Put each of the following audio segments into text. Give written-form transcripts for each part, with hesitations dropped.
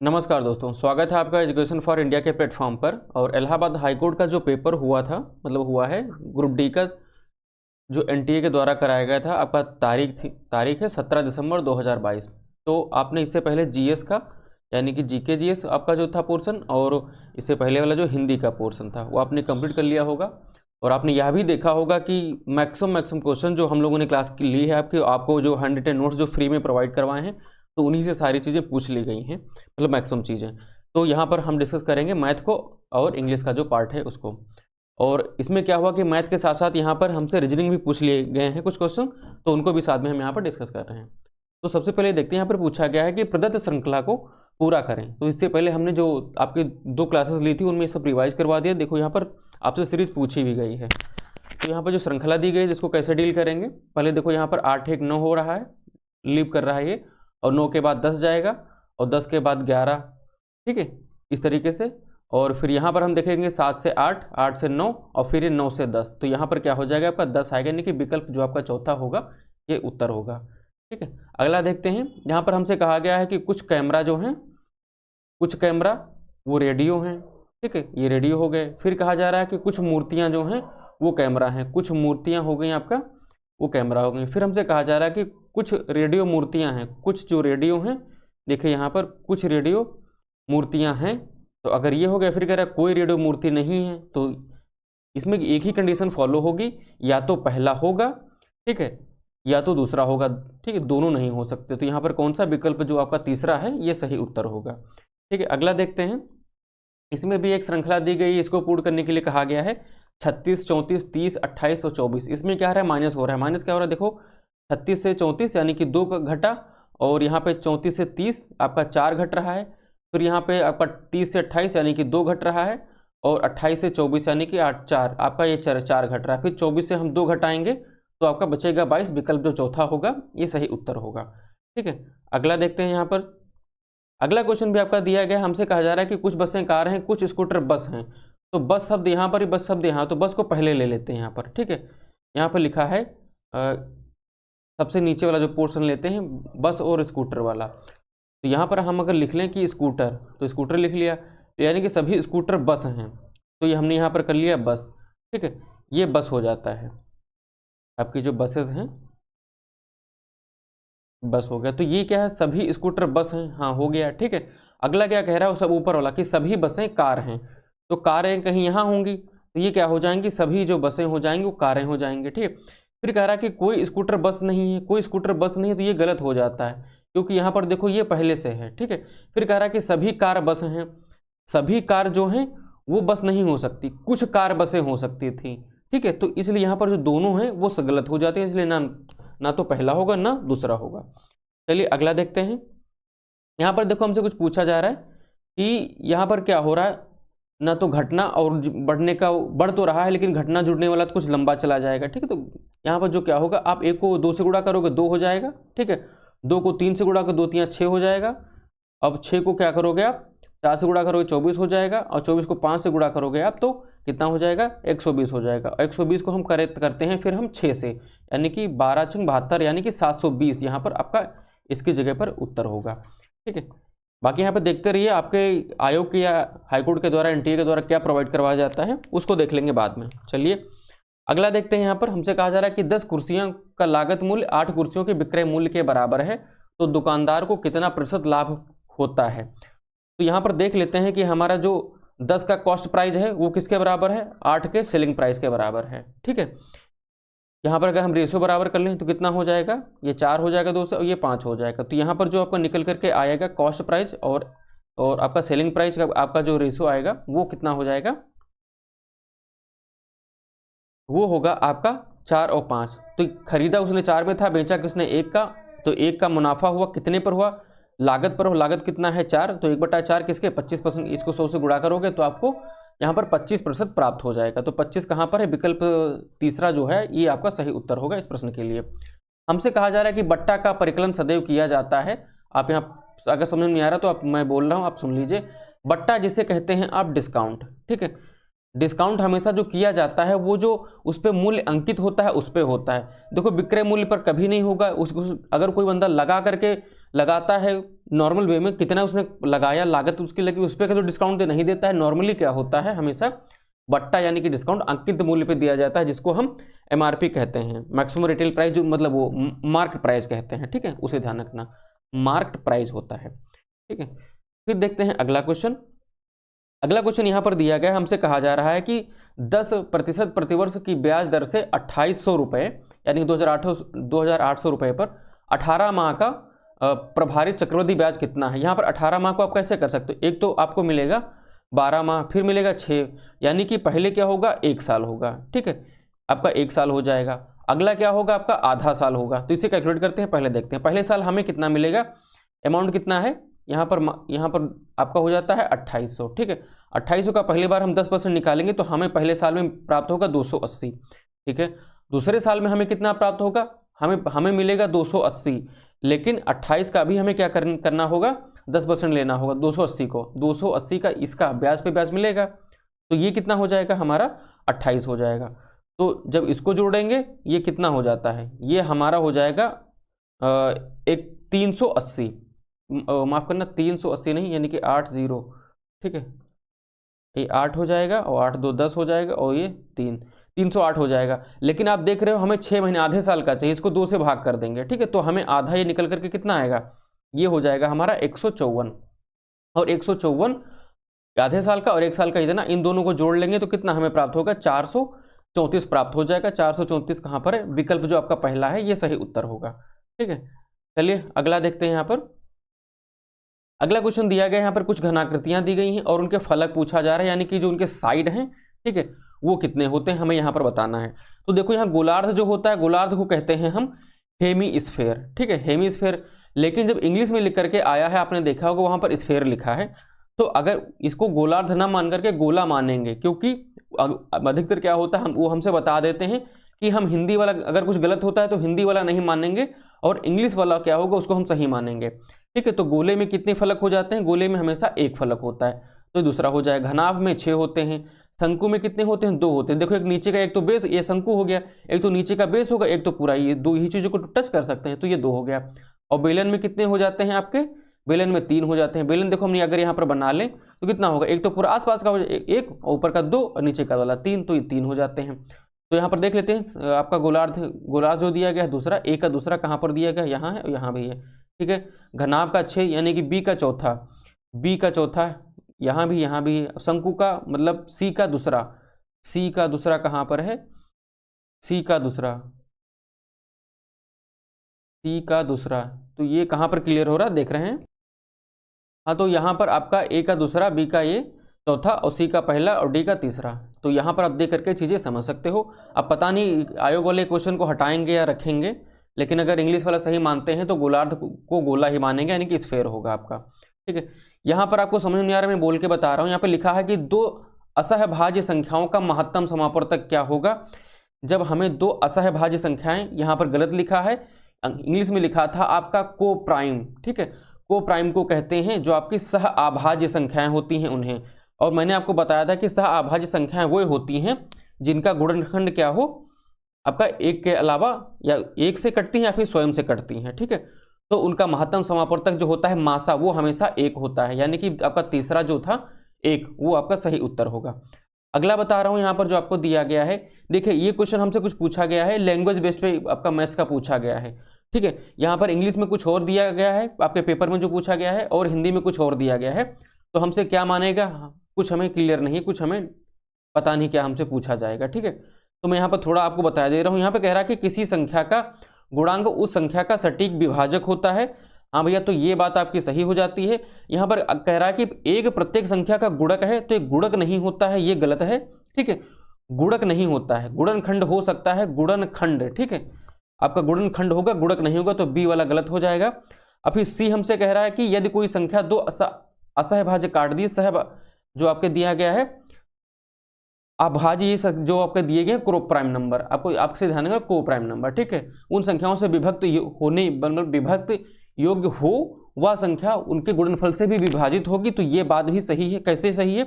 नमस्कार दोस्तों, स्वागत है आपका एजुकेशन फॉर इंडिया के प्लेटफॉर्म पर। और इलाहाबाद हाईकोर्ट का जो पेपर हुआ था, मतलब हुआ है ग्रुप डी का, जो एनटीए के द्वारा कराया गया था, आपका तारीख है 17 दिसंबर 2022। तो आपने इससे पहले जीएस का यानी कि जीके जीएस आपका जो था पोर्शन, और इससे पहले वाला जो हिंदी का पोर्शन था वो आपने कंप्लीट कर लिया होगा। और आपने यह भी देखा होगा कि मैक्सिमम क्वेश्चन जो हम लोगों ने क्लास की ली है आपको जो 100 नोट्स जो फ्री में प्रोवाइड करवाए हैं, तो उन्हीं से सारी चीज़ें पूछ ली गई हैं, मतलब मैक्सिमम चीज़ें। तो यहाँ पर हम डिस्कस करेंगे मैथ को और इंग्लिश का जो पार्ट है उसको। और इसमें क्या हुआ कि मैथ के साथ साथ यहाँ पर हमसे रीजनिंग भी पूछ लिए गए हैं कुछ क्वेश्चन, तो उनको भी साथ में हम यहाँ पर डिस्कस कर रहे हैं। तो सबसे पहले देखते हैं, यहाँ पर पूछा गया है कि प्रदत्त श्रृंखला को पूरा करें। तो इससे पहले हमने जो आपकी 2 क्लासेस ली थी उनमें सब रिवाइज करवा दिया। देखो यहाँ पर आपसे सीरीज पूछी भी गई है। तो यहाँ पर जो श्रृंखला दी गई है इसको कैसे डील करेंगे, पहले देखो यहाँ पर 8 1 9 हो रहा है, लीव कर रहा है ये, और 9 के बाद 10 जाएगा, और 10 के बाद 11, ठीक है, इस तरीके से। और फिर यहाँ पर हम देखेंगे 7 से 8, 8 से 9, और फिर ये 9 से 10। तो यहाँ पर क्या हो जाएगा, आपका 10 आएगा, यानी कि विकल्प जो आपका चौथा होगा ये उत्तर होगा, ठीक है। अगला देखते हैं, यहाँ पर हमसे कहा गया है कि कुछ कैमरा जो हैं, कुछ कैमरा वो रेडियो हैं, ठीक है, ये रेडियो हो गए। फिर कहा जा रहा है कि कुछ मूर्तियाँ जो हैं वो कैमरा हैं, कुछ मूर्तियाँ हो गई आपका वो कैमरा हो गई। फिर हमसे कहा जा रहा है कि कुछ रेडियो मूर्तियां हैं, कुछ जो रेडियो हैं, देखिए यहाँ पर कुछ रेडियो मूर्तियां हैं। तो अगर ये हो गया, फिर कह रहा है कोई रेडियो मूर्ति नहीं है, तो इसमें एक ही कंडीशन फॉलो होगी, या तो पहला होगा, ठीक है, या तो दूसरा होगा, ठीक है, दोनों नहीं हो सकते। तो यहाँ पर कौन सा विकल्प जो आपका तीसरा है ये सही उत्तर होगा, ठीक है। अगला देखते हैं, इसमें भी एक श्रृंखला दी गई है, इसको पूर्ण करने के लिए कहा गया है 36 34 30 28 और 24। इसमें क्या है, माइनस हो रहा है। माइनस क्या हो रहा है, देखो 36 से 34 यानी कि 2 का घटा, और यहाँ पे 34 से 30 आपका 4 घट रहा है। फिर यहाँ पे आपका 30 से 28 यानी कि 2 घट रहा है, और 28 से 24 यानी कि 8 4 आपका ये 4 घट रहा है। फिर 24 से हम 2 घटाएंगे तो आपका बचेगा 22। विकल्प जो चौथा होगा ये सही उत्तर होगा, ठीक है। अगला देखते हैं, यहाँ पर अगला क्वेश्चन भी आपका दिया गया, हमसे कहा जा रहा है कि कुछ बसें कार हैं, कुछ स्कूटर बस हैं। तो बस शब्द यहाँ पर ही, बस शब्द यहाँ, तो बस को पहले ले लेते हैं यहाँ पर, ठीक है। यहाँ पर लिखा है सबसे नीचे वाला जो पोर्शन लेते हैं, बस और स्कूटर वाला। तो यहाँ पर हम अगर लिख लें कि स्कूटर, तो स्कूटर लिख लिया, तो यानी कि सभी स्कूटर बस हैं, तो ये हमने यहाँ पर कर लिया बस, ठीक है, ये बस हो जाता है। आपकी जो बसेस हैं बस हो गया। तो ये क्या है, सभी स्कूटर बस हैं, हाँ हो गया, ठीक है। अगला क्या कह रहा है, सब ऊपर वाला कि सभी बसें कार हैं। तो कारें कहीं यहाँ होंगी, तो ये क्या हो जाएंगी, सभी जो बसें हो जाएंगी वो कारें हो जाएंगे, ठीक है। फिर कह रहा है कि कोई स्कूटर बस नहीं है, कोई स्कूटर बस नहीं है, तो ये गलत हो जाता है, क्योंकि यहाँ पर देखो ये पहले से है, ठीक है। फिर कह रहा है कि सभी कार बस हैं, सभी कार जो हैं वो बस नहीं हो सकती, कुछ कार बसें हो सकती थी, ठीक है। तो इसलिए यहाँ पर जो दोनों हैं वो गलत हो जाते हैं, इसलिए ना तो पहला होगा ना दूसरा होगा। चलिए अगला देखते हैं, यहाँ पर देखो हमसे कुछ पूछा जा रहा है कि यहाँ पर क्या हो रहा है, ना तो घटना और बढ़ने का, बढ़ तो रहा है लेकिन घटना जुड़ने वाला तो कुछ लंबा चला जाएगा, ठीक है। तो यहाँ पर जो क्या होगा, आप 1 को 2 से गुणा करोगे 2 हो जाएगा, ठीक है। 2 को 3 से गुणा करोगे 2 3 6 हो जाएगा। अब 6 को क्या करोगे आप 4 से गुणा करोगे 24 हो जाएगा, और 24 को 5 से गुणा करोगे आप तो कितना हो जाएगा, 120 हो जाएगा। 120 को हम करते हैं फिर हम 6 से, यानी कि 12 6 72, यानी कि 720 यहाँ पर आपका इसकी जगह पर उत्तर होगा, ठीक है। बाकी यहाँ पे देखते रहिए, आपके आयोग के या हाईकोर्ट के द्वारा एनटीए के द्वारा क्या प्रोवाइड करवाया जाता है उसको देख लेंगे बाद में। चलिए अगला देखते हैं, यहाँ पर हमसे कहा जा रहा है कि 10 कुर्सियों का लागत मूल्य 8 कुर्सियों के विक्रय मूल्य के बराबर है, तो दुकानदार को कितना प्रतिशत लाभ होता है। तो यहाँ पर देख लेते हैं कि हमारा जो 10 का कॉस्ट प्राइस है वो किसके बराबर है, 8 के सेलिंग प्राइस के बराबर है, ठीक है। यहाँ पर अगर हम रेशियो बराबर कर लें तो कितना हो जाएगा, ये 4 हो जाएगा 2 से, और ये 5 हो जाएगा। तो यहाँ पर जो आपका निकल करके आएगा कॉस्ट प्राइस और आपका सेलिंग प्राइस का आपका जो रेशियो आएगा वो कितना हो जाएगा, वो होगा आपका 4 और 5। तो खरीदा उसने 4 में था, बेचा किसने 1 का, तो 1 का मुनाफा हुआ कितने पर हुआ, लागत पर हो। लागत कितना है 4, तो 1/4 किसके 25%, इसको 100 से गुणा करोगे तो आपको यहाँ पर 25% प्राप्त हो जाएगा। तो 25 कहाँ पर है, विकल्प तीसरा जो है ये आपका सही उत्तर होगा इस प्रश्न के लिए। हमसे कहा जा रहा है कि बट्टा का परिकलन सदैव किया जाता है। आप यहाँ अगर समझ में नहीं आ रहा तो आप, मैं बोल रहा हूँ आप सुन लीजिए। बट्टा जिसे कहते हैं आप डिस्काउंट, ठीक है। डिस्काउंट हमेशा जो किया जाता है वो जो उस पर मूल्य अंकित होता है उस पर होता है। देखो विक्रय मूल्य पर कभी नहीं होगा, उसको अगर कोई बंदा लगा करके लगाता है नॉर्मल वे में, कितना उसने लगाया, लागत उसकी लगी, उस पर तो डिस्काउंट नहीं देता है। नॉर्मली क्या होता है, हमेशा बट्टा यानी कि डिस्काउंट अंकित मूल्य पे दिया जाता है, जिसको हम एमआरपी कहते हैं, मैक्सिमम रिटेल प्राइस, जो मतलब वो मार्केट प्राइस कहते हैं। ठीक है, उसे ध्यान रखना, मार्केट प्राइस होता है। ठीक है, फिर देखते हैं अगला क्वेश्चन। अगला क्वेश्चन यहाँ पर दिया गया है, हमसे कहा जा रहा है कि 10% प्रतिवर्ष की ब्याज दर से 2800 रुपये यानी 2800 रुपये पर 18 माह का प्रभारित चक्रवृद्धि ब्याज कितना है। यहाँ पर 18 माह को आप कैसे कर सकते हो, एक तो आपको मिलेगा 12 माह, फिर मिलेगा 6, यानी कि पहले क्या होगा, 1 साल होगा। ठीक है, आपका 1 साल हो जाएगा। अगला क्या होगा, आपका आधा साल होगा। तो इसे कैलकुलेट करते हैं, पहले देखते हैं पहले साल हमें कितना मिलेगा, अमाउंट कितना है यहाँ पर आपका हो जाता है 2800। ठीक है, 2800 का पहली बार हम 10% निकालेंगे तो हमें पहले साल में प्राप्त होगा 280। ठीक है, दूसरे साल में हमें कितना प्राप्त होगा, हमें मिलेगा 280, लेकिन 28 का भी हमें क्या करना होगा, 10% लेना होगा 280 को, 280 का इसका ब्याज पे ब्याज मिलेगा, तो ये कितना हो जाएगा हमारा 28 हो जाएगा। तो जब इसको जोड़ेंगे ये कितना हो जाता है, ये हमारा हो जाएगा एक 380, माफ करना 380 नहीं, यानी कि 80। ठीक है, ये 8 हो जाएगा और 8 2 10 हो जाएगा और ये 308 हो जाएगा। लेकिन आप देख रहे हो हमें 6 महीने आधे साल का चाहिए, इसको 2 से भाग कर देंगे। ठीक है, तो हमें आधा ये निकल करके कितना आएगा, ये हो जाएगा हमारा 154, और 154 आधे साल का और 1 साल का इतना, इन दोनों को जोड़ लेंगे तो कितना हमें प्राप्त होगा, 434 प्राप्त हो जाएगा। 434 कहाँ पर है, विकल्प जो आपका पहला है ये सही उत्तर होगा। ठीक है, चलिए अगला देखते हैं। यहाँ पर अगला क्वेश्चन दिया गया है, यहाँ पर कुछ घनाकृतियां दी गई हैं और उनके फलक पूछा जा रहा है, यानी कि जो उनके साइड हैं, ठीक है, वो कितने होते हैं हमें यहाँ पर बताना है। तो देखो यहाँ गोलार्ध जो होता है, गोलार्ध को कहते हैं हम हेमीस्फेयर। ठीक है, हेमीस्फेयर, लेकिन जब इंग्लिश में लिख करके आया है आपने देखा होगा वहां पर स्फेयर लिखा है, तो अगर इसको गोलार्ध ना मान करके गोला मानेंगे, क्योंकि अधिकतर क्या होता है, वो हमसे बता देते हैं कि हम हिंदी वाला अगर कुछ गलत होता है तो हिंदी वाला नहीं मानेंगे और इंग्लिश वाला क्या होगा उसको हम सही मानेंगे। ठीक है, तो गोले में कितने फलक हो जाते हैं, गोले में हमेशा 1 फलक होता है, तो दूसरा हो जाएगा। घनाभ में 6 होते हैं, शंकु में कितने होते हैं, 2 होते हैं। देखो एक नीचे का, एक तो बेस, ये शंकु हो गया, एक तो नीचे का बेस होगा, एक तो पूरा, ये 2 ही चीजों को टच कर सकते हैं, तो ये 2 हो गया। और बेलन में कितने हो जाते हैं आपके, बेलन में 3 हो जाते हैं। बेलन देखो हमने अगर यहाँ पर बना लें तो कितना होगा, एक तो पूरा आसपास का हो जाए 1, ऊपर का 2 और नीचे का वाला 3, तो ये 3 हो जाते हैं। तो यहाँ पर देख लेते हैं आपका गोलार्ध जो दिया गया है दूसरा, ए का दूसरा कहाँ पर दिया गया, यहाँ है और यहाँ भी है। ठीक है, घनाभ का 6 यानी कि बी का चौथा यहाँ भी है। शंकु का मतलब सी का दूसरा कहाँ पर है, सी का दूसरा, तो ये कहाँ पर क्लियर हो रहा है, देख रहे हैं। हाँ, तो यहाँ पर आपका ए का दूसरा, बी का ये चौथा और सी का पहला और डी का तीसरा, तो यहाँ पर आप देख करके चीज़ें समझ सकते हो। अब पता नहीं आयोग वाले क्वेश्चन को हटाएंगे या रखेंगे, लेकिन अगर इंग्लिश वाला सही मानते हैं तो गोलार्ध को गोला ही मानेंगे, यानी कि स्फेयर होगा आपका। ठीक है, यहाँ पर आपको समझ नहीं आ रहा, मैं बोल के बता रहा हूँ। यहाँ पर लिखा है कि 2 असहभाज्य संख्याओं का महत्तम समापवर्तक क्या होगा। जब हमें 2 असहभाज्य संख्याएं, यहाँ पर गलत लिखा है, इंग्लिश में लिखा था आपका को प्राइम। ठीक है, को प्राइम को कहते हैं जो आपकी सह आभाज्य संख्याएं होती हैं उन्हें, और मैंने आपको बताया था कि सह आभाज्य संख्याएं वो होती हैं जिनका गुणनखंड क्या हो, आपका 1 के अलावा या 1 से कटती हैं या फिर स्वयं से कटती हैं। ठीक है, तो उनका महत्तम समापवर्तक जो होता है मासा, वो हमेशा 1 होता है, यानी कि आपका तीसरा जो था 1, वो आपका सही उत्तर होगा। अगला बता रहा हूं यहाँ पर जो आपको दिया गया है, देखिए ये क्वेश्चन हमसे कुछ पूछा गया है, लैंग्वेज बेस्ड पे आपका मैथ्स का पूछा गया है। ठीक है, यहाँ पर इंग्लिश में कुछ और दिया गया है आपके पेपर में जो पूछा गया है, और हिंदी में कुछ और दिया गया है, तो हमसे क्या मानेगा, कुछ हमें क्लियर नहीं, कुछ हमें पता नहीं क्या हमसे पूछा जाएगा। ठीक है, तो मैं यहाँ पर थोड़ा आपको बता दे रहा हूँ। यहाँ पर कह रहा है कि किसी संख्या का गुणांक उस संख्या का सटीक विभाजक होता है। हाँ भैया, तो ये बात आपकी सही हो जाती है। यहाँ पर कह रहा है कि एक प्रत्येक संख्या का गुणक है, तो एक गुणक नहीं होता है, ये गलत है। ठीक है, गुणक नहीं होता है, गुणनखंड हो सकता है, गुणनखंड। ठीक है, आपका गुणनखंड होगा, गुणक नहीं होगा, तो बी वाला गलत हो जाएगा। अब फिर सी हमसे कह रहा है कि यदि कोई संख्या 2 असहभाज्य काट दी, जो आपके दिया गया है अभाज्य, ये जो आपके दिए गए को प्राइम नंबर, आपसे ध्यान रखना को प्राइम नंबर। ठीक है, उन संख्याओं से विभक्त होने विभक्त योग्य हो वह संख्या उनके गुणनफल से भी विभाजित होगी, तो ये बात भी सही है। कैसे सही है,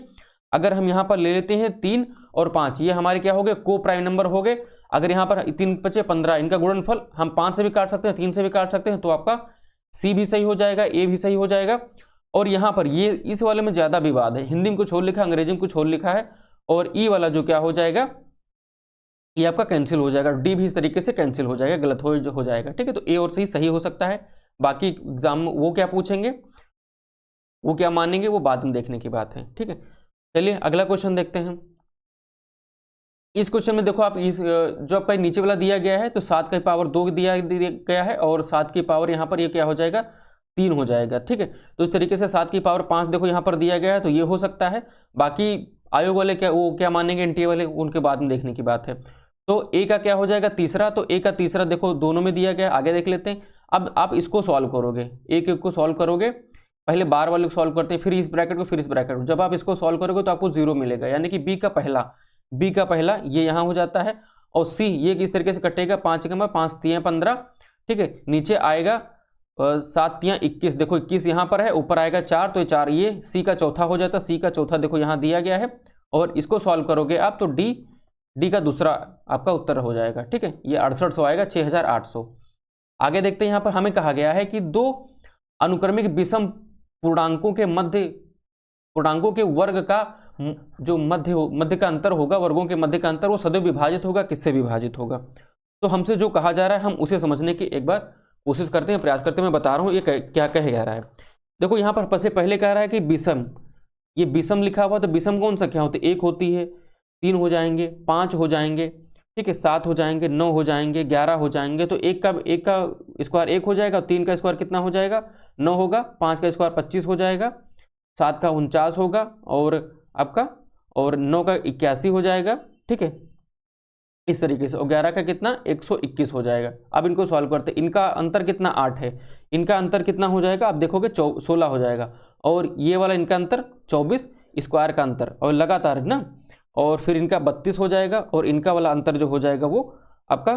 अगर हम यहाँ पर ले लेते हैं 3 और 5, ये हमारे क्या हो गए, को प्राइम नंबर हो गए। अगर यहाँ पर 3 बचे 15, इनका गुणनफल हम 5 से भी काट सकते हैं, 3 से भी काट सकते हैं, तो आपका सी भी सही हो जाएगा, ए भी सही हो जाएगा। और यहाँ पर ये इस वाले में ज़्यादा विवाद है, हिंदी में कुछ और लिखा है, अंग्रेजी में कुछ और लिखा है। और ई वाला जो क्या हो जाएगा, ये आपका कैंसिल हो जाएगा, डी भी इस तरीके से कैंसिल हो जाएगा, गलत हो जाएगा। ठीक है, तो ए और सी सही हो सकता है। बाकी एग्जाम में वो क्या पूछेंगे, वो क्या मानेंगे, वो बाद में देखने की बात है। ठीक है, चलिए अगला क्वेश्चन देखते हैं। इस क्वेश्चन में देखो आप, इस जो आपका नीचे वाला दिया गया है तो 7 की पावर 2 दिया गया है और 7 की पावर यहाँ पर ये क्या हो जाएगा, 3 हो जाएगा। ठीक है, तो इस तरीके से 7 की पावर 5 देखो यहाँ पर दिया गया है, तो ये हो सकता है। बाकी आयोग वाले क्या वो क्या मानेंगे, एनटीए वाले, उनके बाद में देखने की बात है। तो ए का क्या हो जाएगा, तीसरा। तो ए का तीसरा देखो दोनों में दिया गया है, आगे देख लेते हैं। अब आप इसको सॉल्व करोगे, एक को सॉल्व करोगे, पहले बार वाले को सॉल्व करते हैं, फिर इस ब्रैकेट को, फिर इस ब्रैकेट को। जब आप इसको सॉल्व करोगे तो आपको 0 मिलेगा, यानी कि बी का पहला ये यहाँ हो जाता है। और सी ये किस तरीके से कटेगा, 5 का 5 3 15। ठीक है, नीचे आएगा 7 3 21, देखो 21 यहाँ पर है, ऊपर आएगा 4, तो 4 ये सी का चौथा हो जाता है। सी का चौथा देखो यहाँ दिया गया है, और इसको सॉल्व करोगे आप तो डी का दूसरा आपका उत्तर हो जाएगा। ठीक है, ये 6800 आएगा, 6800। आगे देखते हैं, यहाँ पर हमें कहा गया है कि दो अनुक्रमिक विषम पूर्णांकों के वर्ग का जो मध्य का अंतर होगा, वर्गों के मध्य का अंतर, वो सदैव विभाजित होगा, किससे विभाजित होगा। तो हमसे जो कहा जा रहा है हम उसे समझने की एक बार कोशिश करते हैं, प्रयास करते हैं। मैं बता रहा हूँ ये क्या कहे जा रहा है। देखो यहाँ पर सबसे पहले कह रहा है कि विषम, ये विषम लिखा हुआ, तो विषम कौन सा क्या होती है, 1 होती है, 3 हो जाएंगे, 5 हो जाएंगे, ठीक है, 7 हो जाएंगे, 9 हो जाएंगे, 11 हो जाएंगे। तो एक का स्क्वायर 1 हो जाएगा, 3 का स्क्वायर कितना हो जाएगा, 9 होगा, 5 का स्क्वायर 25 हो जाएगा, 7 का 49 होगा, और 9 का 81 हो जाएगा। ठीक है, इस तरीके से। और 11 का कितना, 121 हो जाएगा। अब इनको सॉल्व करते हैं, इनका अंतर कितना, 8 है, इनका अंतर कितना हो जाएगा, आप देखोगे 16 हो जाएगा। और ये वाला इनका अंतर 24 स्क्वायर का अंतर, और लगातार ना, और फिर इनका 32 हो जाएगा, और इनका वाला अंतर जो हो जाएगा वो आपका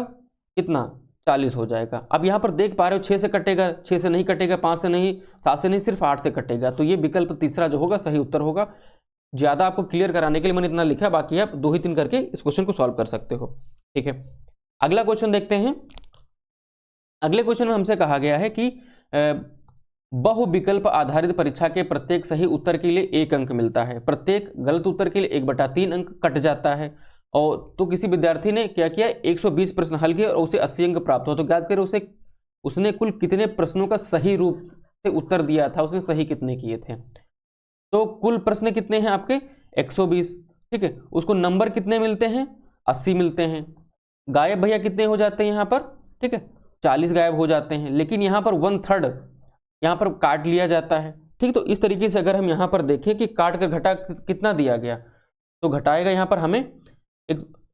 कितना, 40 हो जाएगा। अब यहाँ पर देख पा रहे हो 6 से कटेगा, 6 से नहीं कटेगा, 5 से नहीं, 7 से नहीं, सिर्फ 8 से कटेगा। तो ये विकल्प तीसरा जो होगा सही उत्तर होगा। ज़्यादा आपको क्लियर कराने के लिए मैंने इतना लिखा, बाकी आप 2 ही 3 करके इस क्वेश्चन को सॉल्व कर सकते हो। ठीक है, अगला क्वेश्चन देखते हैं। अगले क्वेश्चन में हमसे कहा गया है कि बहुविकल्प आधारित परीक्षा के प्रत्येक सही उत्तर के लिए 1 अंक मिलता है, प्रत्येक गलत उत्तर के लिए 1/3 अंक कट जाता है। और तो किसी विद्यार्थी ने क्या किया, 120 प्रश्न हल किए और उसे 80 अंक प्राप्त हो। तो याद करें उसने कुल कितने प्रश्नों का सही रूप से उत्तर दिया था, उसने सही कितने किए थे। तो कुल प्रश्न कितने हैं आपके, 120। ठीक है, उसको नंबर कितने मिलते हैं, 80 मिलते हैं। गायब भैया कितने हो जाते हैं यहाँ पर, ठीक है, 40 गायब हो जाते हैं। लेकिन यहाँ पर 1/3 यहाँ पर काट लिया जाता है। ठीक, तो इस तरीके से अगर हम यहाँ पर देखें कि काट कर घटा कितना दिया गया, तो घटाएगा यहाँ पर हमें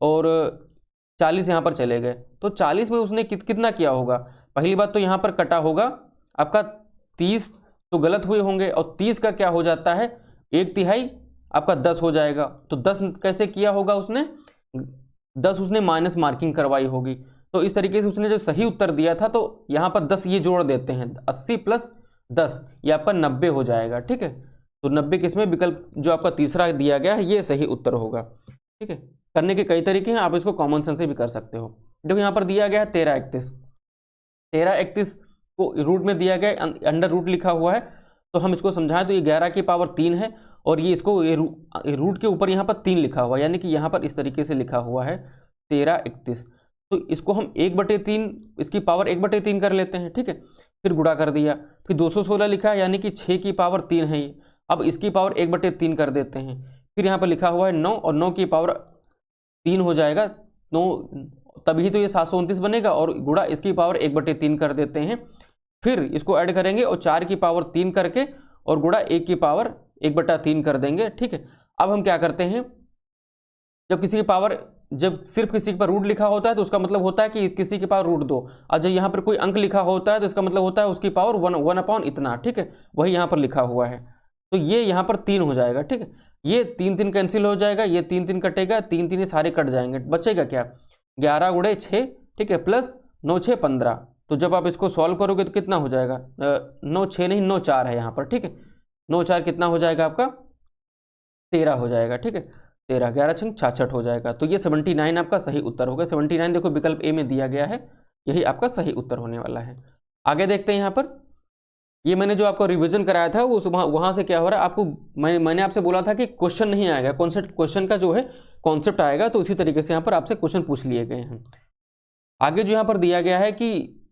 और 40 यहाँ पर चले गए, तो 40 में उसने कितना किया होगा। पहली बात तो यहाँ पर कटा होगा आपका 30 तो गलत हुए होंगे, और 30 का क्या हो जाता है, 1/3 आपका 10 हो जाएगा। तो 10 कैसे किया होगा उसने, 10 उसने माइनस मार्किंग करवाई होगी। तो इस तरीके से उसने जो सही उत्तर दिया था, तो यहाँ पर 10 ये जोड़ देते हैं, 80 + 10 ये आपका 90 हो जाएगा। ठीक है, तो 90 किसमें, विकल्प जो आपका तीसरा दिया गया है ये सही उत्तर होगा। ठीक है, करने के कई तरीके हैं, आप इसको कॉमन सेंस से भी कर सकते हो। देखो यहाँ पर दिया गया है 1331 को रूट में दिया गया है, अंडर रूट लिखा हुआ है। तो हम इसको समझाएं तो ये 11 की पावर 3 है, और ये इसको रूट के ऊपर यहाँ पर 3 लिखा हुआ है, यानी कि यहाँ पर इस तरीके से लिखा हुआ है 1331। तो इसको हम 1/3 इसकी पावर 1/3 कर लेते हैं। ठीक है, फिर गुणा कर दिया, फिर 216 लिखा है, यानी कि 6 की पावर 3 है ये। अब इसकी पावर 1/3 कर देते हैं। फिर यहाँ पर लिखा हुआ है 9, और 9 की पावर 3 हो जाएगा, 9 तभी तो ये 729 बनेगा, और गुणा इसकी पावर 1/3 कर देते हैं। फिर इसको ऐड करेंगे और 4 की पावर 3 करके, और गुणा 1 की पावर 1/3 कर देंगे। ठीक है, अब हम क्या करते हैं, जब सिर्फ किसी पर रूट लिखा होता है तो उसका मतलब होता है कि किसी की पावर √2, और जब यहाँ पर कोई अंक लिखा होता है तो इसका मतलब होता है उसकी पावर 1 इतना। ठीक है, वही यहाँ पर लिखा हुआ है, तो ये यहाँ पर 3 हो जाएगा। ठीक है, ये 3 कैंसिल हो जाएगा, ये 3 कटेगा, 3 ये सारे कट जाएंगे, बचेगा क्या, 11 × 6, ठीक है, प्लस 9 6 15। तो जब आप इसको सॉल्व करोगे तो कितना हो जाएगा, 9 6 नहीं 9 4 है यहाँ पर। ठीक है, 9 4 कितना हो जाएगा आपका, 13 हो जाएगा। ठीक है, 13 11 6 66 हो जाएगा। तो ये 79 आपका सही उत्तर होगा। 79 देखो विकल्प ए में दिया गया है, यही आपका सही उत्तर होने वाला है। आगे देखते हैं यहाँ पर ये मैंने जो आपको रिवीजन कराया था उस वहाँ से क्या हो रहा है आपको, मैंने आपसे बोला था कि क्वेश्चन नहीं आएगा, क्वेश्चन का जो है कॉन्सेप्ट आएगा, तो इसी तरीके से यहाँ पर आपसे क्वेश्चन पूछ लिए गए हैं। आगे जो यहाँ पर दिया गया है कि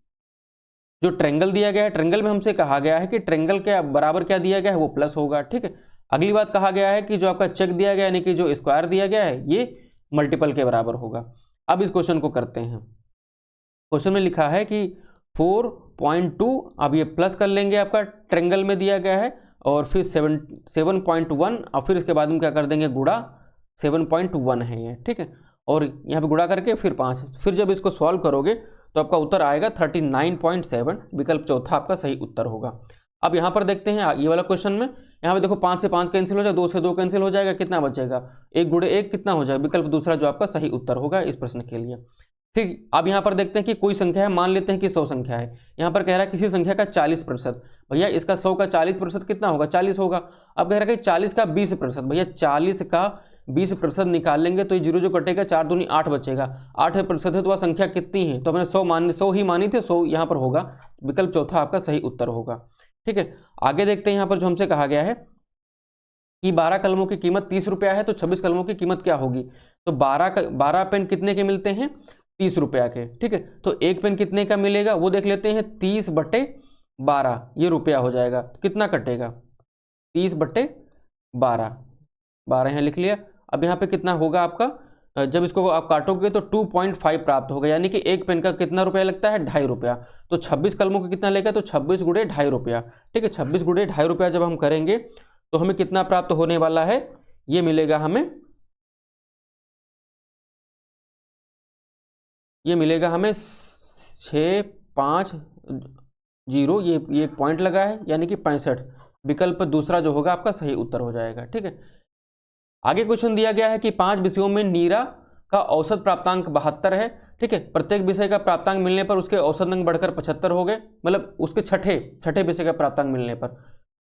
जो ट्रेंगल दिया गया है, ट्रेंगल में हमसे कहा गया है कि ट्रेंगल के बराबर क्या दिया गया है, वो प्लस होगा। ठीक है, अगली बात कहा गया है कि जो आपका चेक दिया गया है, यानी कि जो स्क्वायर दिया गया है, ये मल्टीपल के बराबर होगा। अब इस क्वेश्चन को करते हैं। क्वेश्चन में लिखा है कि 4.2, अब ये प्लस कर लेंगे, आपका ट्रेंगल में दिया गया है, और फिर 7.1, और फिर इसके बाद हम क्या कर देंगे, गुणा 7.1 है ये। ठीक है, और यहाँ पे गुणा करके फिर 5, फिर जब इसको सॉल्व करोगे तो आपका उत्तर आएगा 39.7, विकल्प चौथा आपका सही उत्तर होगा। अब यहाँ पर देखते हैं ये वाला क्वेश्चन में, यहाँ पे देखो 5 से 5 कैंसिल हो जाएगा, 2 से 2 कैंसिल हो जाएगा, कितना बचेगा, 1 गुणे 1 कितना हो जाएगा, विकल्प दूसरा जो आपका सही उत्तर होगा इस प्रश्न के लिए। ठीक, अब यहाँ पर देखते हैं कि कोई संख्या है, मान लेते हैं कि 100 संख्या है, यहाँ पर कह रहा है किसी संख्या का 40%, भैया इसका 100 का 40% कितना होगा, 40 होगा। अब कह रहा है कि 40 का 20%, भैया 40 का 20% निकाल लेंगे तो ये जीरो जो कटेगा, 4 दूनी 8 बचेगा, 8% है तो वह संख्या कितनी है, तो हमने 100 ही मानी थी, 100 यहाँ पर होगा, विकल्प चौथा आपका सही उत्तर होगा। ठीक है, आगे देखते हैं यहाँ पर जो हमसे कहा गया है कि 12 कलमों की कीमत 30 रुपया है, तो 26 कलमों की कीमत क्या होगी, तो 12 पेन कितने के मिलते हैं, 30 रुपया के। ठीक है, तो एक पेन कितने का मिलेगा वो देख लेते हैं, 30/12 ये रुपया हो जाएगा, कितना कटेगा, 30/12, 12 यहाँ लिख लिया। अब यहाँ पे कितना होगा आपका, जब इसको आप काटोगे तो 2.5 प्राप्त होगा, यानी कि एक पेन का कितना रुपया लगता है, 2.5 रुपया। तो 26 कलमों का कितना लेगा, तो 26 गुणे 2.5 रुपया। ठीक है, 26 गुणे 2.5 रुपया जब हम करेंगे तो हमें कितना प्राप्त होने वाला है, ये मिलेगा हमें, ये मिलेगा हमें 650, ये एक पॉइंट लगा है, यानी कि 65, विकल्प दूसरा जो होगा आपका सही उत्तर हो जाएगा। ठीक है, आगे क्वेश्चन दिया गया है कि 5 विषयों में नीरा का औसत प्राप्तांक 72 है। ठीक है, प्रत्येक विषय का प्राप्तांक मिलने पर उसके औसत अंक बढ़कर 75 हो गए, मतलब उसके छठे विषय का प्राप्तांक मिलने पर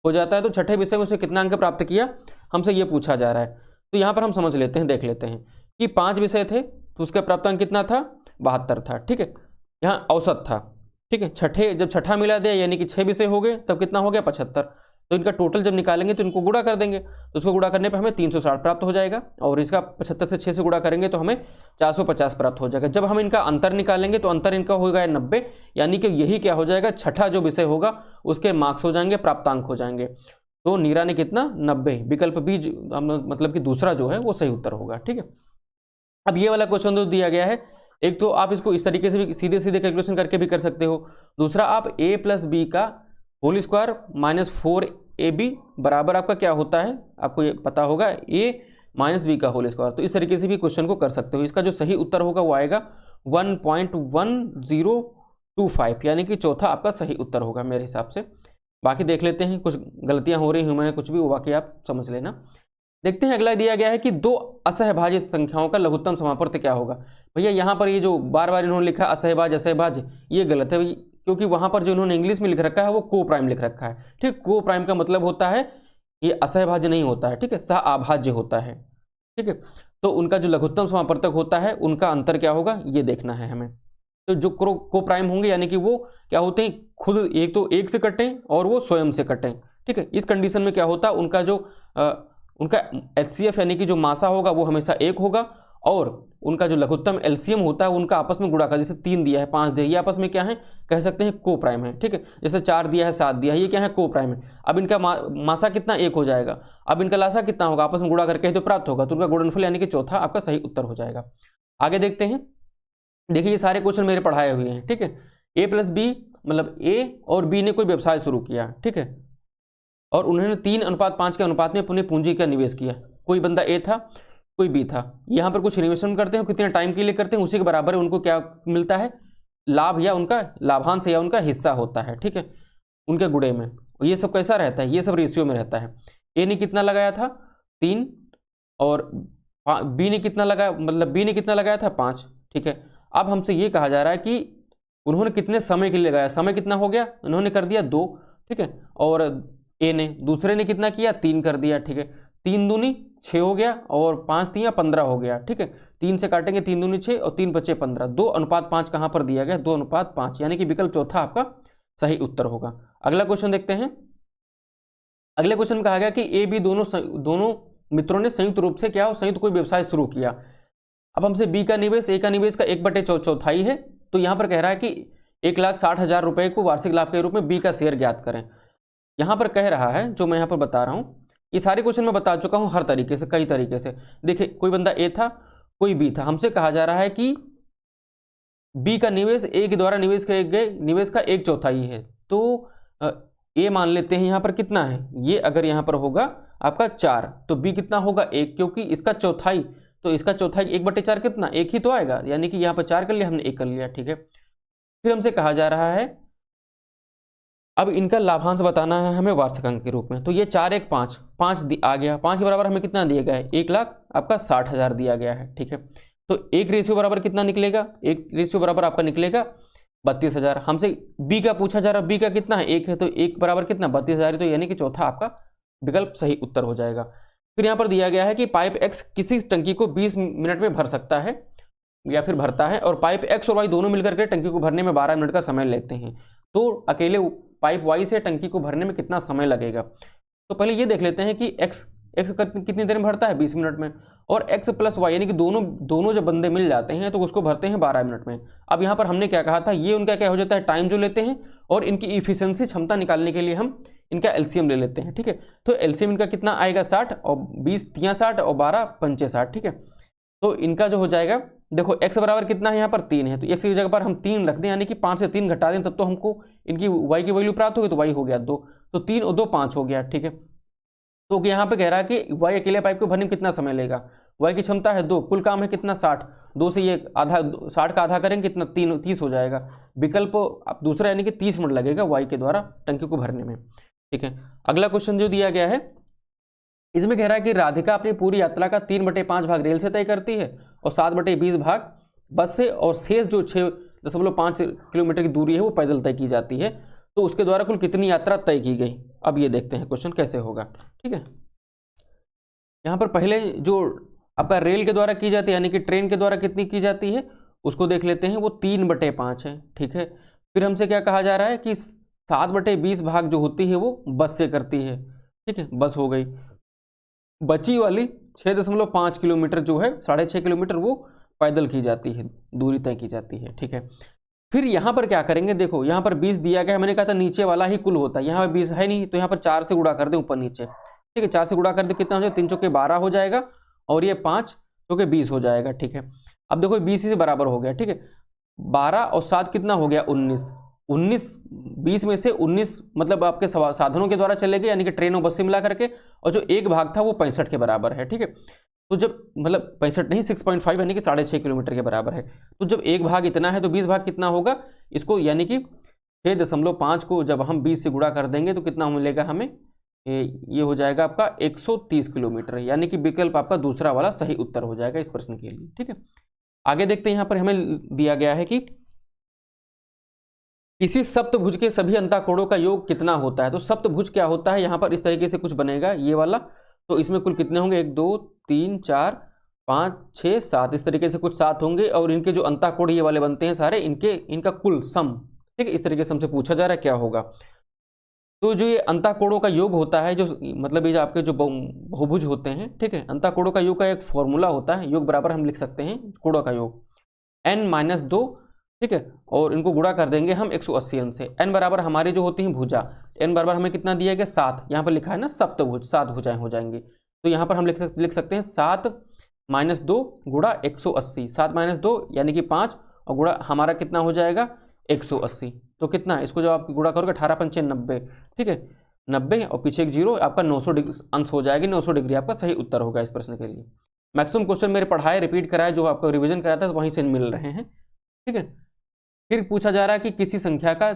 हो जाता है, तो छठे विषय में उसे कितना अंक प्राप्त किया, हमसे ये पूछा जा रहा है। तो यहाँ पर हम समझ लेते हैं, देख लेते हैं कि 5 विषय थे तो उसका प्राप्तांक कितना था, 72 था। ठीक है, यहाँ औसत था। ठीक है, जब छठा मिला दिया यानी कि 6 विषय हो गए, तब कितना हो गया, 75। तो इनका टोटल जब निकालेंगे तो इनको गुणा कर देंगे, तो उसको गुणा करने पर हमें 360 प्राप्त हो जाएगा, और इसका 75 से 6 से गुणा करेंगे तो हमें 450 प्राप्त हो जाएगा। जब हम इनका अंतर निकालेंगे तो अंतर इनका होगा 90, यानी कि यही क्या हो जाएगा, छठा जो विषय होगा उसके मार्क्स हो जाएंगे, प्राप्तांक हो जाएंगे। तो नीरा ने कितना, 90, विकल्प बी मतलब कि दूसरा जो है वो सही उत्तर होगा। ठीक है, अब ये वाला क्वेश्चन जो दिया गया है, एक तो आप इसको इस तरीके से भी सीधे सीधे कैलकुलेशन करके भी कर सकते हो, दूसरा आप a + b का होल स्क्वायर -4ab बराबर आपका क्या होता है, आपको ये पता होगा, a - b का होल स्क्वायर। तो इस तरीके से भी क्वेश्चन को कर सकते हो। इसका जो सही उत्तर होगा वो आएगा 1.1025, यानी कि चौथा आपका सही उत्तर होगा मेरे हिसाब से। बाकी देख लेते हैं, कुछ गलतियां हो रही हैं मैंने कुछ भी, वो बाकी आप समझ लेना। देखते हैं, अगला दिया गया है कि 2 असहभाज्य संख्याओं का लघुत्तम समापवर्त क्या होगा। भैया यहाँ पर ये जो बार बार इन्होंने लिखा असहभाज्य असहभाज्य, ये गलत है, क्योंकि वहां पर जो इन्होंने इंग्लिश में लिख रखा है वो को प्राइम लिख रखा है। ठीक, को प्राइम का मतलब होता है ये असहभाज्य नहीं होता है, ठीक है, सह अभाज्य होता है। ठीक है, तो उनका जो लघुत्तम समापवर्तक होता है उनका अंतर क्या होगा ये देखना है हमें। तो जो को प्राइम होंगे यानी कि वो क्या होते हैं, खुद एक तो एक से कटें और वो स्वयं से कटें। ठीक है, इस कंडीशन में क्या होता है, उनका जो उनका HCF यानी कि जो मासा होगा वो हमेशा 1 होगा, और उनका जो लघुत्तम LCM होता है उनका आपस में गुणा कर, जैसे 3 दिया है 5 दिया है, ये आपस में क्या है, कह सकते हैं को प्राइम है। ठीक है, जैसे 4 दिया है 7 दिया है, ये क्या है, को प्राइम है। अब इनका मासा कितना 1 हो जाएगा, अब इनका लासा कितना होगा, आपस में गुणा करके तो प्राप्त होगा, तो उनका गुणनफल यानी कि चौथा आपका सही उत्तर हो जाएगा। आगे देखते हैं, देखिए ये सारे क्वेश्चन मेरे पढ़ाए हुए हैं। ठीक है, a + b मतलब a और b ने कोई व्यवसाय शुरू किया। ठीक है, और उन्होंने 3:5 के अनुपात में अपनी पूंजी का निवेश किया। कोई बंदा ए था, कोई बी था। यहाँ पर कुछ इन्वेस्टमेंट करते हैं, कितने टाइम के लिए करते हैं, उसी के बराबर उनको क्या मिलता है, लाभ या उनका लाभांश या उनका हिस्सा होता है। ठीक है, उनके गुणे में ये सब कैसा रहता है, ये सब रेशियो में रहता है। ए ने कितना लगाया था, 3, और बी ने कितना लगाया, मतलब बी ने कितना लगाया था, 5। ठीक है, अब हमसे ये कहा जा रहा है कि उन्होंने कितने समय के लिए लगाया, समय कितना हो गया, उन्होंने कर दिया 2। ठीक है, और ए ने, दूसरे ने कितना किया, 3 कर दिया। ठीक है, 3 दूनी 6 हो गया, और 5 3 15 हो गया। ठीक है, 3 से काटेंगे, 3 दूनी 6 और 3 बचे 15, 2:5 कहाँ पर दिया गया, 2:5, यानी कि विकल्प चौथा आपका सही उत्तर होगा। अगला क्वेश्चन देखते हैं। अगले क्वेश्चन में कहा गया कि ए बी दोनों मित्रों ने संयुक्त रूप से क्या हो, संयुक्त कोई व्यवसाय शुरू किया। अब हमसे बी का निवेश, ए का निवेश का 1/4 है, तो यहां पर कह रहा है कि 1,60,000 रुपए को वार्षिक लाभ के रूप में बी का शेयर ज्ञात करें। यहां पर कह रहा है, जो मैं यहां पर बता रहा हूं, ये सारे क्वेश्चन मैं बता चुका हूं हर तरीके से, कई तरीके से। देखिए, कोई बंदा ए था, कोई बी था, हमसे कहा जा रहा है कि बी का निवेश ए के द्वारा निवेश किए गए निवेश का 1/4 है, तो ए मान लेते हैं यहां पर कितना है, ये अगर यहां पर होगा आपका 4, तो बी कितना होगा 1, क्योंकि इसका चौथाई, तो इसका चौथाई 1/4 कितना, 1 ही तो आएगा, यानी कि यहाँ पर 4 कर लिया हमने, 1 कर लिया, ठीक है। फिर हमसे कहा जा रहा है अब इनका लाभांश बताना है हमें वार्षिक अंक के रूप में, तो ये 4 1 5 5 आ गया, 5 के बराबर हमें कितना दिया गया है, 1,60,000 दिया गया है, ठीक है। तो 1 रेशियो बराबर कितना निकलेगा, 1 रेशियो बराबर आपका निकलेगा 32,000। हमसे बी का पूछा जा रहा है, बी का कितना है, 1 है, तो 1 बराबर कितना 32,000, तो यानी कि चौथा आपका विकल्प सही उत्तर हो जाएगा। फिर यहाँ पर दिया गया है कि पाइप एक्स किसी टंकी को 20 मिनट में भर सकता है या फिर भरता है, और पाइप एक्स और वाई दोनों मिलकर के टंकी को भरने में 12 मिनट का समय लेते हैं, तो अकेले पाइप वाई से टंकी को भरने में कितना समय लगेगा। तो पहले ये देख लेते हैं कि एक्स कितनी देर में भरता है, 20 मिनट में, और एक्स प्लस वाई यानी कि दोनों जब बंदे मिल जाते हैं तो उसको भरते हैं 12 मिनट में। अब यहाँ पर हमने क्या कहा था, ये उनका क्या हो जाता है, टाइम जो लेते हैं, और इनकी इफिशियंसी क्षमता निकालने के लिए हम इनका एलसीएम ले लेते हैं, ठीक है। तो एलसीएम इनका कितना आएगा 60, और 20 3 60 और 12 5 60, ठीक है। तो इनका जो हो जाएगा, देखो x बराबर कितना है यहाँ पर 3 है, तो x की जगह पर हम 3 रख दें, यानी कि 5 से 3 घटा दें, तब तो हमको इनकी y की वैल्यू प्राप्त होगी, तो y हो गया 2, तो 3 और 2 5 हो गया, ठीक है। तो यहाँ पे कह रहा है कि y अकेले पाइप को भरने में कितना समय लेगा, y की क्षमता है 2, कुल काम है कितना 60, 2 से ये आधा, 60 का आधा करेंगे कितना 30 हो जाएगा, विकल्प दूसरा यानी कि 30 मिनट लगेगा y के द्वारा टंकी को भरने में, ठीक है। अगला क्वेश्चन जो दिया गया है, इसमें कह रहा है कि राधिका अपनी पूरी यात्रा का 3/5 भाग रेल से तय करती है और 7/20 भाग बस से, और शेष जो 6.5 किलोमीटर की दूरी है वो पैदल तय की जाती है, तो उसके द्वारा कुल कितनी यात्रा तय की गई। अब ये देखते हैं क्वेश्चन कैसे होगा, ठीक है। यहाँ पर पहले जो आपका रेल के द्वारा की जाती है, यानी कि ट्रेन के द्वारा कितनी की जाती है, उसको देख लेते हैं, वो 3/5 है, ठीक है। फिर हमसे क्या कहा जा रहा है कि 7/20 भाग जो होती है वो बस से करती है, ठीक है, बस हो गई। बची वाली 6.5 किलोमीटर जो है, 6.5 किलोमीटर, वो पैदल की जाती है, दूरी तय की जाती है, ठीक है। फिर यहाँ पर क्या करेंगे, देखो यहाँ पर 20 दिया गया है, मैंने कहा था नीचे वाला ही कुल होता है, यहाँ पर 20 है नहीं, तो यहाँ पर 4 से गुणा कर दें ऊपर नीचे, ठीक है। 4 से गुणा कर दे कितना हो जाएगा, 3 चौके 12 हो जाएगा, और ये 5 चौके 20 हो जाएगा, ठीक है। अब देखो 20 से बराबर हो गया, ठीक है। 12 और 7 कितना हो गया 19, 20 में से 19 मतलब आपके साधनों के द्वारा चले गए, यानी कि ट्रेन और बस से मिला करके, और जो एक भाग था वो 65 के बराबर है, ठीक है। तो जब मतलब 65 नहीं 6.5 यानी कि 6.5 किलोमीटर के बराबर है, तो जब एक भाग इतना है तो 20 भाग कितना होगा इसको, यानी कि 6.5 को जब हम 20 से गुणा कर देंगे तो कितना मिलेगा हमें, ये हो जाएगा आपका 130 किलोमीटर, यानी कि विकल्प आपका दूसरा वाला सही उत्तर हो जाएगा इस प्रश्न के लिए, ठीक है। आगे देखते हैं, यहाँ पर हमें दिया गया है कि किसी सप्तभुज के सभी अंतःकोणों का योग कितना होता है। तो सप्तभुज क्या होता है, यहाँ पर इस तरीके से कुछ बनेगा ये वाला, तो इसमें कुल कितने होंगे, 1 2 3 4 5 6 7, इस तरीके से कुछ 7 होंगे, और इनके जो अंतःकोण ये वाले बनते हैं सारे, इनका कुल सम, ठीक है। इस तरीके से हमसे पूछा जा रहा है क्या होगा। तो जो ये अंतःकोणों का योग होता है, जो मतलब ये आपके जो बहुभुज होते हैं, ठीक है, अंतःकोणों का योग का एक फॉर्मूला होता है, योग बराबर हम लिख सकते हैं कोणों का योग n-2, ठीक है, और इनको गुणा कर देंगे हम 180 अंश से। n बराबर हमारी जो होती हैं भुजा, n बराबर हमें कितना दिया गया 7, यहाँ पर लिखा है ना सप्तभुज, 7 भुजाएं हो जाएंगी, तो यहाँ पर हम लिख सकते हैं 7-2 गुणा 180, 7-2 यानी कि 5, और गुणा हमारा कितना हो जाएगा 180, तो कितना है, इसको जब आप गुणा करोगे 18×5 = 90, ठीक है, 90 और पीछे एक जीरो, आपका 900 डिग्री अंश हो जाएगी, 900 डिग्री आपका सही उत्तर होगा इस प्रश्न के लिए। मैक्सिमम क्वेश्चन मेरे पढ़ाए रिपीट कराए, जो आपको रिवीजन कराया था वहीं से मिल रहे हैं, ठीक है। फिर पूछा जा रहा है कि किसी संख्या का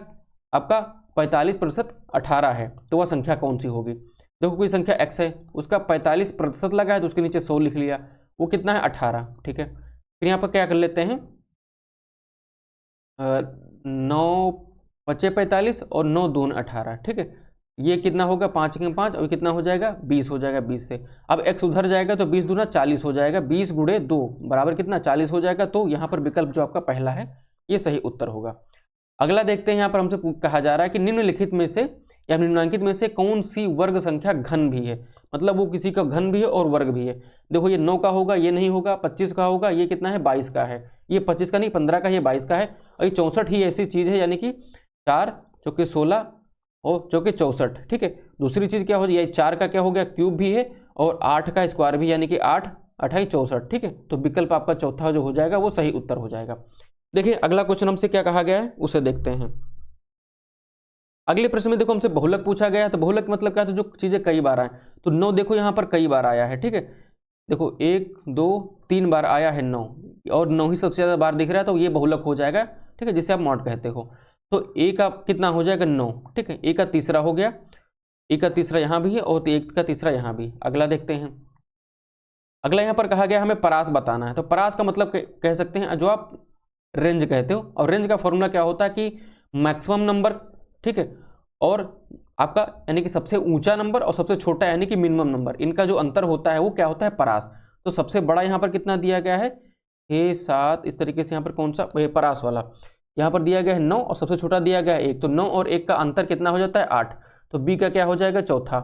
आपका 45% 18 है, तो वह संख्या कौन सी होगी। देखो कोई संख्या x है, उसका 45% लगा है, तो उसके नीचे 100 लिख लिया, वो कितना है 18, ठीक है। फिर यहाँ पर क्या कर लेते हैं, 9×5 = 45 और 9×2 = 18, ठीक है। ये कितना होगा 5 के 5, और कितना हो जाएगा 20 हो जाएगा, 20 से अब x उधर जाएगा तो 20 दूना 40 हो जाएगा, 20 × 2 बराबर कितना 40 हो जाएगा, तो यहाँ पर विकल्प जो आपका पहला है ये सही उत्तर होगा। अगला देखते हैं, यहाँ पर हमसे कहा जा रहा है कि निम्नलिखित में से या निम्नांकित में से कौन सी वर्ग संख्या घन भी है, मतलब वो किसी का घन भी है और वर्ग भी है। देखो ये 9 का होगा, ये नहीं होगा, 25 का होगा, ये कितना है 22 का है, ये 25 का नहीं 15 का, ये 22 का है, और ये 64 ही ऐसी चीज़ है, यानी कि 4 चौके 16 और चौके 64। ठीक है, दूसरी चीज़ क्या हो जाए, 4 का क्या हो गया क्यूब भी है और 8 का स्क्वायर भी, यानी कि 8 28 64। ठीक है, तो विकल्प आपका चौथा जो हो जाएगा वो सही उत्तर हो जाएगा। देखिए अगला क्वेश्चन हमसे क्या कहा गया है उसे देखते हैं। अगले प्रश्न में देखो हमसे बहुलक पूछा गया है, तो बहुलक मतलब क्या है, तो जो चीजें कई बार आए, तो 9 देखो यहाँ पर कई बार आया है। ठीक है, देखो 1 2 3 बार आया है 9, और 9 ही सबसे ज्यादा बार दिख रहा है, तो ये बहुलक हो जाएगा। ठीक है, जिसे आप मॉड कहते हो। तो ए का कितना हो जाएगा 9। ठीक है, ए का तीसरा हो गया, ए का तीसरा यहाँ भी है और एक का तीसरा यहाँ भी। अगला देखते हैं, अगला यहाँ पर कहा गया हमें परास बताना है। तो परास का मतलब कह सकते हैं जो आप रेंज कहते हो, और रेंज का फॉर्मूला क्या होता है कि मैक्सिमम नंबर, ठीक है, और आपका यानी कि सबसे ऊंचा नंबर और सबसे छोटा यानी कि मिनिमम नंबर, इनका जो अंतर होता है वो क्या होता है परास। तो सबसे बड़ा यहाँ पर कितना दिया गया है 6 7, इस तरीके से यहाँ पर कौन सा परास वाला यहाँ पर दिया गया है 9 और सबसे छोटा दिया गया है 1, तो 9 और 1 का अंतर कितना हो जाता है 8, तो बी का क्या हो जाएगा चौथा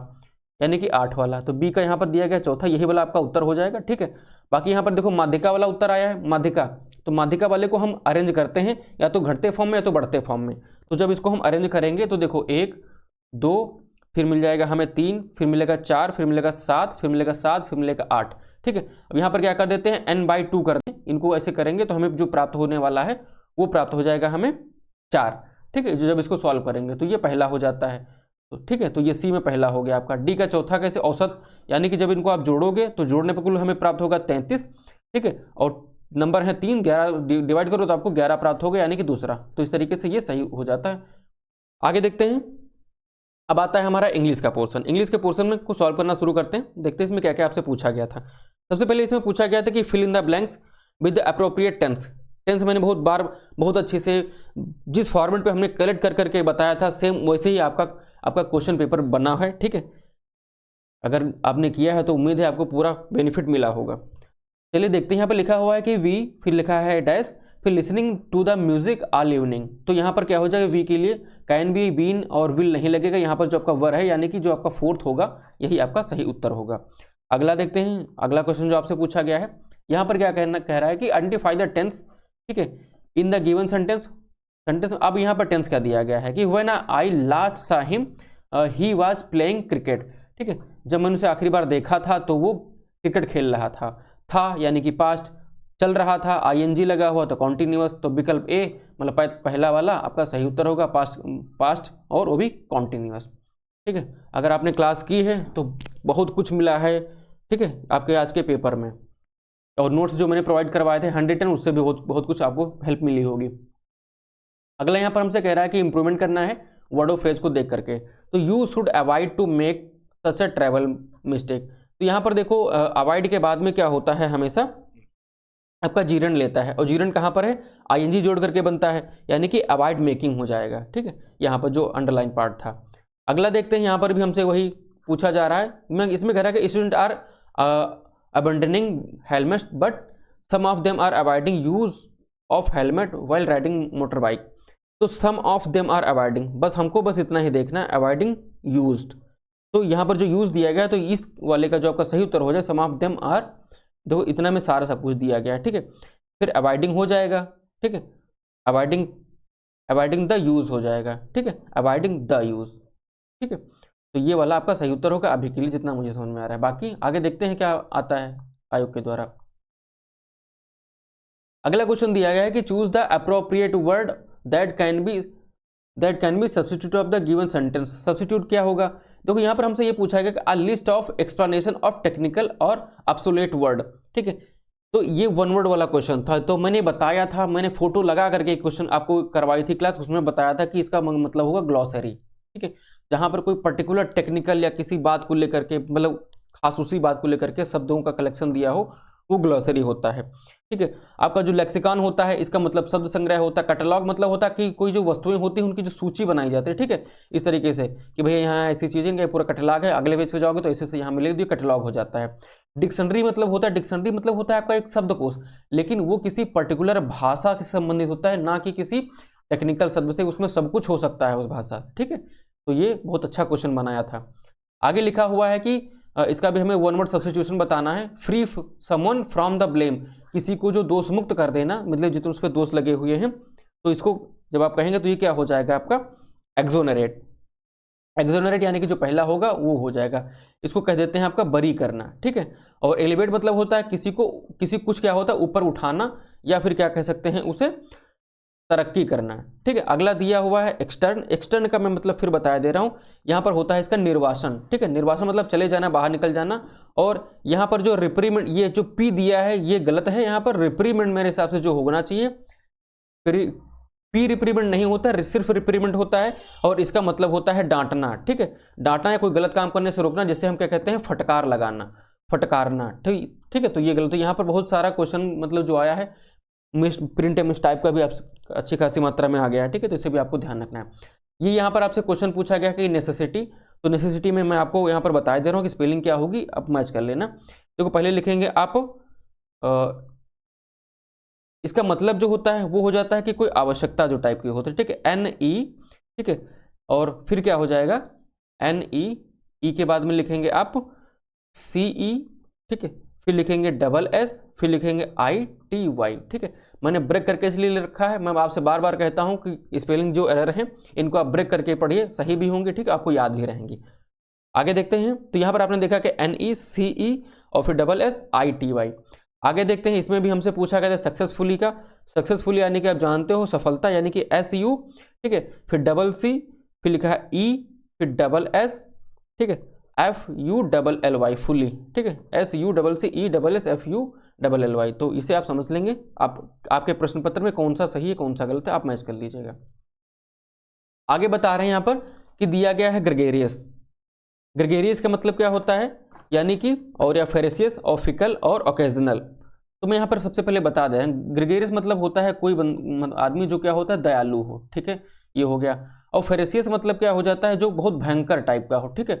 यानी कि 8 वाला, तो बी का यहाँ पर दिया गया चौथा, यही वाला आपका उत्तर हो जाएगा। ठीक है, बाकी यहाँ पर देखो माध्यिका वाला उत्तर आया है, माध्यिका, तो माध्यिका वाले को हम अरेंज करते हैं या तो घटते फॉर्म में या तो बढ़ते फॉर्म में। तो जब इसको हम अरेंज करेंगे तो देखो 1 2 फिर मिल जाएगा हमें 3, फिर मिलेगा 4, फिर मिलेगा 7, फिर मिलेगा 7, फिर मिलेगा 8। ठीक है, अब यहाँ पर क्या कर देते हैं n/2 कर दें, इनको ऐसे करेंगे तो हमें जो प्राप्त होने वाला है वो प्राप्त हो जाएगा हमें 4। ठीक है, जो जब इसको सॉल्व करेंगे तो ये पहला हो जाता है, तो ठीक है, तो ये सी में पहला हो गया आपका। डी का चौथा कैसे औसत, यानी कि जब इनको आप जोड़ोगे तो जोड़ने पर कुल हमें प्राप्त होगा 33। ठीक है, और नंबर है 3, 11 डिवाइड करो तो आपको 11 प्राप्त होगा यानी कि दूसरा, तो इस तरीके से ये सही हो जाता है। आगे देखते हैं, अब आता है हमारा इंग्लिश का पोर्शन। इंग्लिश के पोर्शन में कुछ सॉल्व करना शुरू करते हैं, देखते हैं इसमें क्या क्या आपसे पूछा गया था। सबसे पहले इसमें पूछा गया था कि fill in the blanks with the appropriate tense. Tense मैंने बहुत बार बहुत अच्छे से जिस फॉर्मेट पे हमने कलेक्ट कर करके बताया था सेम वैसे ही आपका क्वेश्चन पेपर बना है। ठीक है, अगर आपने किया है तो उम्मीद है आपको पूरा बेनिफिट मिला होगा। चलिए देखते हैं, यहाँ पर लिखा हुआ है कि वी, फिर लिखा है डैश, फिर listening to the music all evening. तो यहाँ पर क्या हो जाएगा वी के लिए कैन बी, बीन और विल नहीं लगेगा, यहाँ पर जो आपका वर है यानी कि जो आपका फोर्थ होगा यही आपका सही उत्तर होगा। अगला देखते हैं, अगला क्वेश्चन जो आपसे पूछा गया है, यहाँ पर क्या कह रहा है कि आइडेंटिफाई द टेंस। ठीक है, इन द गिवन सेंटेंस, अब यहाँ पर टेंस क्या दिया गया है कि व्हेन आई लास्ट सा him he was playing cricket. ठीक है, जब मैंने उसे आखिरी बार देखा था तो वो क्रिकेट खेल रहा था यानी कि पास्ट, चल रहा था आईएनजी लगा हुआ तो कॉन्टिन्यूअस, तो विकल्प ए मतलब पहला वाला आपका सही उत्तर होगा, पास्ट और वो भी कॉन्टिन्यूअस। ठीक है, अगर आपने क्लास की है तो बहुत कुछ मिला है। ठीक है, आपके आज के पेपर में, और नोट्स जो मैंने प्रोवाइड करवाए थे 110, उससे भी बहुत कुछ आपको हेल्प मिली होगी। अगला यहाँ पर हमसे कह रहा है कि इंप्रूवमेंट करना है वर्ड ऑफ फ्रेज को देख करके, तो you should avoid to make such a travel mistake. तो यहाँ पर देखो अवॉइड के बाद में क्या होता है हमेशा आपका जीरन लेता है, और जीरन कहाँ पर है आईएनजी जोड़ करके बनता है यानी कि अवॉइड मेकिंग हो जाएगा। ठीक है, यहाँ पर जो अंडरलाइन पार्ट था। अगला देखते हैं, यहाँ पर भी हमसे वही पूछा जा रहा है, मैं इसमें कह रहा है कि student are abandoning helmet but some of them are avoiding use of helmet while riding motor bike. तो some of them are avoiding, बस हमको बस इतना ही देखना है, अवॉइडिंग यूज्ड। तो यहाँ पर जो यूज दिया गया है तो इस वाले का जो आपका सही उत्तर हो जाए सम ऑफ देम आर, देखो इतना में सारा सब कुछ दिया गया है। ठीक है, फिर अवॉइडिंग हो जाएगा। ठीक है, अवॉइडिंग द यूज हो जाएगा। ठीक है, अवॉइडिंग द यूज। ठीक है, तो ये वाला आपका सही उत्तर होगा अभी के लिए जितना मुझे समझ में आ रहा है। बाकी आगे देखते हैं क्या आता है आयोग के द्वारा। अगला क्वेश्चन दिया गया है कि choose the appropriate word that can be substitute of the given sentence. Substitute क्या होगा, देखो यहाँ पर हमसे ये पूछा गया कि a list of explanation of technical और ऑब्सोलेट वर्ड। ठीक है, तो ये वन वर्ड वाला क्वेश्चन था, तो मैंने बताया था, मैंने फोटो लगा करके एक क्वेश्चन आपको करवाई थी क्लास, उसमें बताया था कि इसका मतलब होगा ग्लॉसरी। ठीक है, जहां पर कोई पर्टिकुलर टेक्निकल या किसी बात को लेकर के मतलब खास उसी बात को लेकर के शब्दों का कलेक्शन दिया हो वो ग्लॉसरी होता है। ठीक है, आपका जो लेक्सिकॉन होता है इसका मतलब शब्द संग्रह होता है। कैटलॉग मतलब होता है कि कोई जो वस्तुएं होती हैं उनकी जो सूची बनाई जाती है। ठीक है, इस तरीके से कि भैया यहाँ ऐसी चीजें का पूरा कैटलॉग है, अगले पेज पे जाओगे तो ऐसे से यहाँ मिलेगी, कैटलॉग हो जाता है। डिक्शनरी मतलब होता है आपका एक शब्दकोश, लेकिन वो किसी पर्टिकुलर भाषा से संबंधित होता है, ना कि किसी टेक्निकल शब्द से, उसमें सब कुछ हो सकता है उस भाषा, ठीक है। तो ये बहुत अच्छा क्वेश्चन बनाया था। आगे लिखा हुआ है कि इसका भी हमें वन वर्ड सब्स्टिट्यूशन बताना है। Free someone from the blame, किसी को जो दोष मुक्त कर देना, मतलब जितने उस पर दोष लगे हुए हैं, तो इसको जब आप कहेंगे तो ये क्या हो जाएगा आपका एक्सोनरेट। एक्सोनरेट यानी कि जो पहला होगा वो हो जाएगा, इसको कह देते हैं आपका बरी करना, ठीक है। और एलिवेट मतलब होता है किसी को, किसी कुछ क्या होता है ऊपर उठाना, या फिर क्या कह सकते हैं उसे तरक्की करना, ठीक है। अगला दिया हुआ है एक्सटर्न। एक्सटर्न का मैं मतलब फिर बताया दे रहा हूं, यहां पर होता है इसका निर्वासन, ठीक है। निर्वासन मतलब चले जाना, बाहर निकल जाना। और यहां पर जो रिप्रीमेंट, ये जो पी दिया है ये गलत है, यहां पर रिप्रीमेंट मेरे हिसाब से जो होना चाहिए, पी रिप्रीमेंट नहीं होता, सिर्फ रिप्रीमेंट होता है, और इसका मतलब होता है डांटना, ठीक है। डांटना है कोई गलत काम करने से रोकना, जिससे हम क्या कहते हैं फटकार लगाना, फटकारना, ठीक है। तो ये गलत है। यहाँ पर बहुत सारा क्वेश्चन मतलब जो आया है प्रिंट मिस टाइप का भी आप अच्छी खासी मात्रा में आ गया है, ठीक है। तो इसे भी आपको ध्यान रखना है। ये यहाँ पर आपसे क्वेश्चन पूछा गया कि नेसेसिटी, तो नेसेसिटी में मैं आपको यहाँ पर बता दे रहा हूँ कि स्पेलिंग क्या होगी, आप मैच कर लेना। देखो पहले लिखेंगे आप, इसका मतलब जो होता है वो हो जाता है कि कोई आवश्यकता जो टाइप की होती है, ठीक है, एन ई, ठीक है। और फिर क्या हो जाएगा एन ई के बाद में लिखेंगे आप सी ई, ठीक है। फिर लिखेंगे डबल एस, फिर लिखेंगे आई टी वाई, ठीक है। मैंने ब्रेक करके इसलिए रखा है, मैं आपसे बार बार कहता हूं कि स्पेलिंग जो एरर है इनको आप ब्रेक करके पढ़िए, सही भी होंगे, ठीक है, आपको याद भी रहेंगी। आगे देखते हैं, तो यहां पर आपने देखा कि एन ई सी ई और फिर double S I T Y. आगे देखते हैं, इसमें भी हमसे पूछा गया था सक्सेसफुली का। सक्सेसफुली यानी कि आप जानते हो सफलता, यानी कि एस यू, ठीक है। फिर डबल सी, फिर लिखा है ई, फिर डबल एस, ठीक है, F U double L Y fully, ठीक है। S U double C E double S F U double L Y. तो इसे आप समझ लेंगे, आपके प्रश्न पत्र में कौन सा सही है कौन सा गलत है आप मैच कर लीजिएगा। आगे बता रहे हैं यहाँ पर कि दिया गया है ग्रेगेरियस। ग्रेगेरियस का मतलब क्या होता है, यानी कि और या फेरेसियस और फिकल और ओकेजनल। तो मैं यहाँ पर सबसे पहले बता दें, ग्रेगेरियस मतलब होता है कोई आदमी जो क्या होता है दयालु हो, ठीक है, ये हो गया। और फेरेसियस मतलब क्या हो जाता है जो बहुत भयंकर टाइप का हो, ठीक है,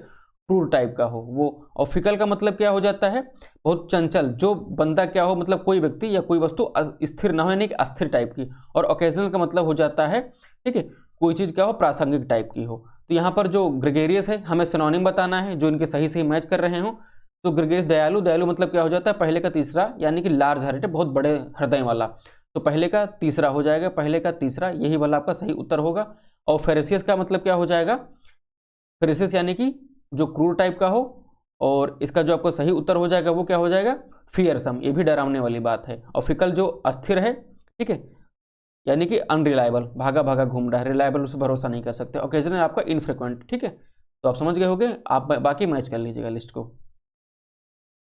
क्रूर टाइप का हो वो। और फिकल का मतलब क्या हो जाता है बहुत चंचल, जो बंदा क्या हो मतलब कोई व्यक्ति या कोई वस्तु स्थिर ना हो, यानी कि अस्थिर टाइप की। और ओकेजनल का मतलब हो जाता है, ठीक है, कोई चीज़ क्या हो प्रासंगिक टाइप की हो। तो यहाँ पर जो ग्रेगेरियस है हमें सिनोनिम बताना है जो इनके सही सही मैच कर रहे हो। तो ग्रेगेरियस दयालु, दयालु मतलब क्या हो जाता है पहले का तीसरा, यानी कि लार्ज हार्टेड, बहुत बड़े हृदय वाला। तो पहले का तीसरा हो जाएगा, पहले का तीसरा, यही वाला आपका सही उत्तर होगा। और फेरेसियस का मतलब क्या हो जाएगा, फेरेसियस यानी कि जो क्रूर टाइप का हो। और इसका जो आपको सही उत्तर हो जाएगा वो क्या हो जाएगा फियरसम, ये भी डरावने वाली बात है। और फिकल जो अस्थिर है, ठीक है, यानी कि अनरिलायबल, भागा भागा घूम रहा है, रिलायबल उसे भरोसा नहीं कर सकते। ओकेजनल आपका इनफ्रिक्वेंट, ठीक है। तो आप समझ गए होंगे, आप बाकी मैच कर लीजिएगा लिस्ट को।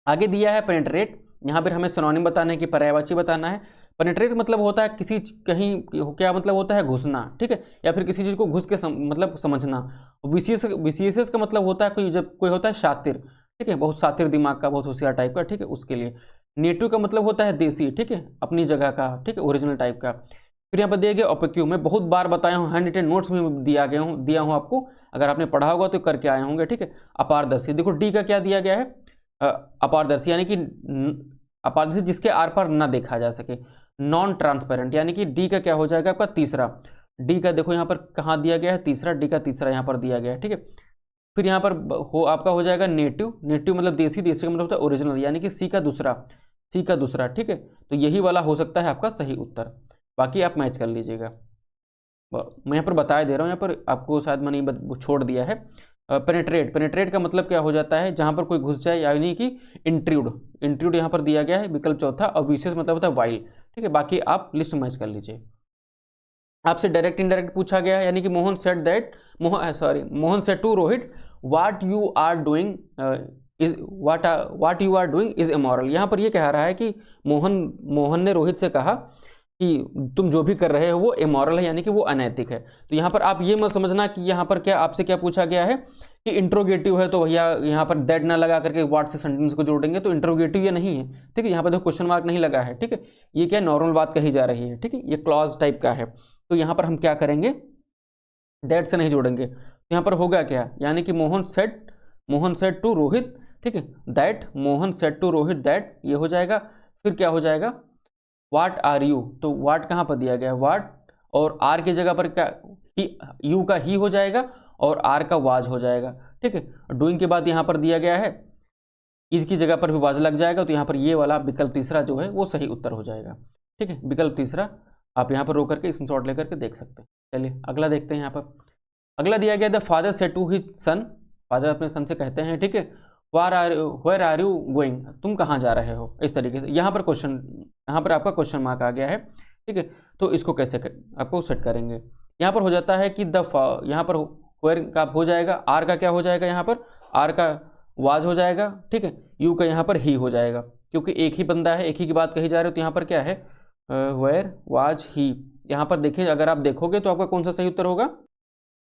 आगे दिया है पेनिट्रेट, यहाँ पर हमें सिनोनिम बताना है कि पर्यायवाची बताना है। पेनिट्रेट मतलब होता है किसी कहीं, क्या मतलब होता है घुसना, ठीक है, या फिर किसी चीज़ को घुस के मतलब समझना। विशेष का मतलब होता है कोई, जब कोई होता है शातिर, ठीक है, बहुत शातिर दिमाग का, बहुत होशियार टाइप का, ठीक है, उसके लिए। नेटिव का मतलब होता है देसी, ठीक है, अपनी जगह का, ठीक है, ओरिजिनल टाइप का। फिर यहाँ पर दिया गया ओपेक्यू, मैं बहुत बार बताया हूँ, हैंड रिटेन नोट्स में दिया हूँ आपको, अगर आपने पढ़ा होगा तो करके आए होंगे, ठीक है। अपारदर्शी, देखो डी का क्या दिया गया है, अपारदर्शी यानी कि अपारदर्शी जिसके आर पार ना देखा जा सके। नॉन ट्रांसपेरेंट यानी कि डी का क्या हो जाएगा आपका तीसरा। डी का देखो यहाँ पर कहाँ दिया गया है तीसरा, डी का तीसरा यहाँ पर दिया गया है, ठीक है। फिर यहाँ पर आपका हो जाएगा नेटिव, नेटिव मतलब देसी, देसी का मतलब होता है ओरिजिनल, यानी कि सी का दूसरा, सी का दूसरा, ठीक है। तो यही वाला हो सकता है आपका सही उत्तर, बाकी आप मैच कर लीजिएगा। मैं यहाँ पर बताया दे रहा हूँ, यहाँ पर आपको शायद मैंने छोड़ दिया है। पेनिट्रेट, पेनिट्रेट का मतलब क्या हो जाता है जहाँ पर कोई घुस जाए, यानी कि इंट्रूड, इंट्रूड यहाँ पर दिया गया है विकल्प चौथा। और विशेष मतलब होता है वाइल, ठीक है। बाकी आप लिस्ट मैच कर लीजिए। आपसे डायरेक्ट इनडायरेक्ट पूछा गया है, यानी कि Mohan said that, Mohan said to Rohit what you are doing is what you are doing is immoral. यहाँ पर ये कह रहा है कि मोहन ने रोहित से कहा कि तुम जो भी कर रहे हो वो इमोरल है, यानी कि वो अनैतिक है। तो यहाँ पर आप ये मत समझना कि यहाँ पर क्या आपसे क्या पूछा गया है कि इंट्रोगेटिव है तो भैया यहाँ पर दैट ना लगा करके व्हाट से सेंटेंस को जोड़ेंगे, तो इंट्रोगेटिव ये नहीं है, ठीक है। यहाँ पर देखो क्वेश्चन मार्क नहीं लगा है, ठीक है, ये क्या नॉर्मल बात कही जा रही है, ठीक है, ये क्लॉज टाइप का है। तो यहाँ पर हम क्या करेंगे, दैट से नहीं जोड़ेंगे। तो यहाँ पर होगा क्या, यानी कि मोहन सेड टू रोहित, ठीक है, that, Mohan said to Rohit that, ये हो जाएगा। फिर क्या हो जाएगा, व्हाट आर यू, तो व्हाट कहाँ पर दिया गया है, व्हाट और आर की जगह पर क्या, यू का ही हो जाएगा और आर का वाज हो जाएगा। ठीक है, डूइंग के बाद यहाँ पर दिया गया है इज की जगह पर भी वाज लग जाएगा, तो यहाँ पर ये वाला विकल्प तीसरा जो है वो सही उत्तर हो जाएगा। ठीक है, विकल्प तीसरा आप यहाँ पर रो करके स्क्रीनशॉट लेकर के देख सकते हैं। चलिए अगला देखते हैं। यहाँ पर अगला दिया गया the father said to his son, father अपने सन से कहते हैं, ठीक है, वेयर आर यू गोइंग, तुम कहाँ जा रहे हो, इस तरीके से। यहाँ पर क्वेश्चन, यहाँ पर आपका क्वेश्चन मार्क आ गया है। ठीक है, तो इसको कैसे आपको सेट करेंगे। यहाँ पर हो जाता है कि यहाँ पर वेयर का हो जाएगा, आर का क्या हो जाएगा, यहाँ पर आर का वाज हो जाएगा। ठीक है, यू का यहाँ पर ही हो जाएगा, क्योंकि एक ही बंदा है, एक ही की बात कही जा रही है, तो यहाँ पर क्या है वेयर वाज ही। यहाँ पर देखिए, अगर आप देखोगे तो आपका कौन सा सही उत्तर होगा,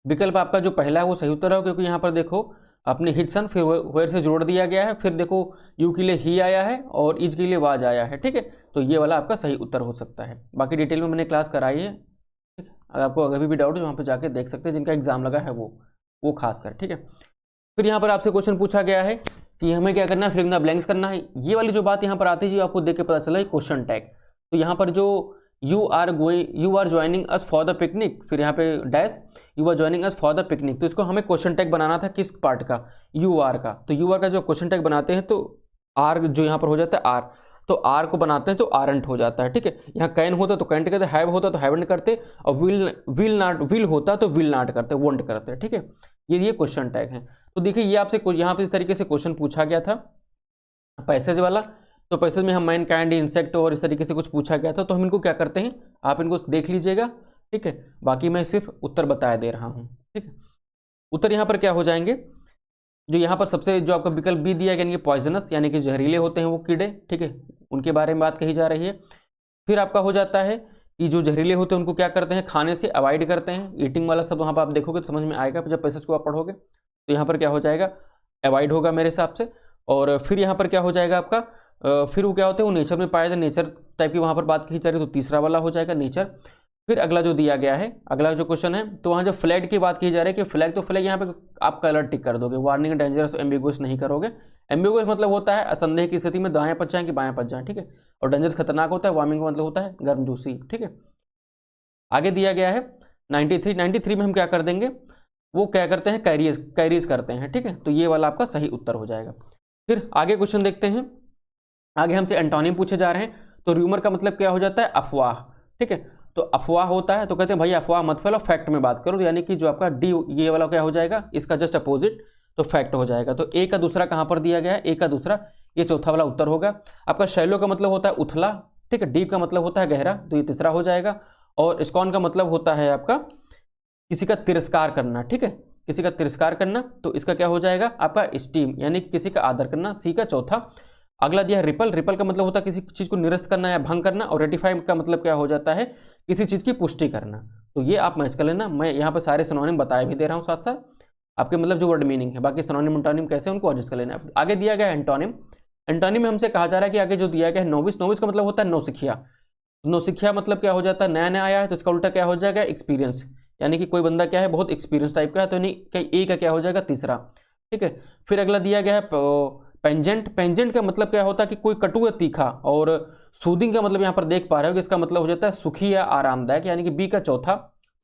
विकल्प आपका जो पहला है वो सही उत्तर है, क्योंकि यहाँ पर देखो अपने हिट सन फिर वेयर से जोड़ दिया गया है, फिर देखो यू के लिए ही आया है और इज के लिए वाज आया है। ठीक है, तो ये वाला आपका सही उत्तर हो सकता है। बाकी डिटेल में मैंने क्लास कराई है। ठीक है, अगर आपको अगर भी डाउट है वहाँ पर जाके देख सकते हैं, जिनका एग्जाम लगा है वो खास कर। ठीक है, फिर यहाँ पर आपसे क्वेश्चन पूछा गया है कि हमें क्या करना है, फिल इन द ब्लैंक्स करना है। ये वाली जो बात यहाँ पर आती है, जो आपको देख के पता चला है क्वेश्चन टैग। तो यहाँ पर जो you are joining us for the picnic, फिर यहाँ पे dash you are joining us for the picnic, तो इसको हमें क्वेश्चन टैग बनाना था किस पार्ट का, यू आर का। तो यू आर का जो क्वेश्चन टैग बनाते हैं, तो आर जो यहाँ पर हो जाता है आर, तो आर को बनाते हैं तो आरंट हो जाता है। ठीक है, यहाँ कैन होता तो कैंट करते, हैव होता तो हैवंट करते, और विल होता तो विल नॉट करते, वोंट करते। ठीक है, ये क्वेश्चन टैग है। तो देखिए ये आपसे यहाँ पे इस तरीके से क्वेश्चन पूछा गया था पैसेज वाला। तो पैसेज में हम मैन काइंड, इंसेक्ट और इस तरीके से कुछ पूछा गया था, तो हम इनको क्या करते हैं, आप इनको देख लीजिएगा। ठीक है, बाकी मैं सिर्फ उत्तर बता दे रहा हूँ। ठीक है, उत्तर यहाँ पर क्या हो जाएंगे, जो यहाँ पर सबसे जो आपका विकल्प बी दिया गया, यानी कि पॉइजनस, यानी कि जहरीले होते हैं वो कीड़े। ठीक है, उनके बारे में बात कही जा रही है। फिर आपका हो जाता है कि जो जहरीले होते हैं उनको क्या करते हैं, खाने से अवॉइड करते हैं। ईटिंग वाला सब वहाँ पर आप देखोगे तो समझ में आएगा, जब पैसेज को आप पढ़ोगे। तो यहाँ पर क्या हो जाएगा, अवॉइड होगा मेरे हिसाब से। और फिर यहाँ पर क्या हो जाएगा आपका, फिर वो क्या होते हैं, वो नेचर में पाए जाते, नेचर टाइप की वहाँ पर बात कही जा रही है, तो तीसरा वाला हो जाएगा नेचर। फिर अगला जो दिया गया है, अगला जो क्वेश्चन है, तो वहाँ जो फ्लैग की बात की जा रही है कि फ्लैग, तो फ्लैग यहाँ पे आप कलर टिक कर दोगे, वार्निंग, डेंजरस, एम्बिगुअस नहीं करोगे। एम्बिगुअस मतलब होता है असंदेह की स्थिति में दाएं पच जाएं कि बाएं पच जाएं। ठीक है, और डेंजरस खतरनाक होता है, वार्मिंग का मतलब होता है गर्मजोशी। ठीक है, आगे दिया गया है 93 में हम क्या कर देंगे, वो क्या करते हैं, कैरीज करते हैं। ठीक है, तो ये वाला आपका सही उत्तर हो जाएगा। फिर आगे क्वेश्चन देखते हैं। आगे हमसे एंटोनिम पूछे जा रहे हैं। तो र्यूमर का मतलब क्या हो जाता है, अफवाह। ठीक है, तो अफवाह होता है तो कहते हैं भाई अफवाह मत फैलाओ, फैक्ट में बात करो। तो यानी कि जो आपका डी ये वाला क्या हो जाएगा, इसका जस्ट अपोजिट, तो फैक्ट हो जाएगा। तो ए का दूसरा कहाँ पर दिया गया है, ए का दूसरा, ये चौथा वाला उत्तर होगा। आपका शैलो का मतलब होता है उथला। ठीक है, डीप का मतलब होता है गहरा, तो ये तीसरा हो जाएगा। और स्कॉन का मतलब होता है आपका किसी का तिरस्कार करना। ठीक है, किसी का तिरस्कार करना, तो इसका क्या हो जाएगा आपका स्टीम, यानी कि किसी का आदर करना, सी का चौथा। अगला दिया रिपल, रिपल का मतलब होता है किसी चीज को निरस्त करना या भंग करना। और रेटिफाई का मतलब क्या हो जाता है, किसी चीज की पुष्टि करना। तो ये आप मैच कर लेना, मैं यहाँ पर सारे सिनोनिम बताए भी दे रहा हूँ साथ साथ, आपके मतलब जो वर्ड मीनिंग है। बाकी सिनोनिम एंटोनिम कैसे उनको एडजस्ट कर लेना। आगे दिया गया है एंटोनिम। एंटोनिम में हमसे कहा जा रहा है कि आगे जो दिया गया है नोविस, नोविस का मतलब होता है नौसिखिया। नौसिखिया मतलब क्या हो जाता है, नया नया आया है, तो इसका उल्टा क्या हो जाएगा, एक्सपीरियंस, यानी कि कोई बंदा क्या है, बहुत एक्सपीरियंस टाइप का है, तो यानी ए का क्या हो जाएगा, तीसरा। ठीक है, फिर अगला दिया गया है पेंजेंट। पेंजेंट का मतलब क्या होता है कि कोई कटु या तीखा। और सूदिंग का मतलब यहाँ पर देख पा रहे हो कि इसका मतलब हो जाता है सुखी या आरामदायक, यानी कि बी का चौथा,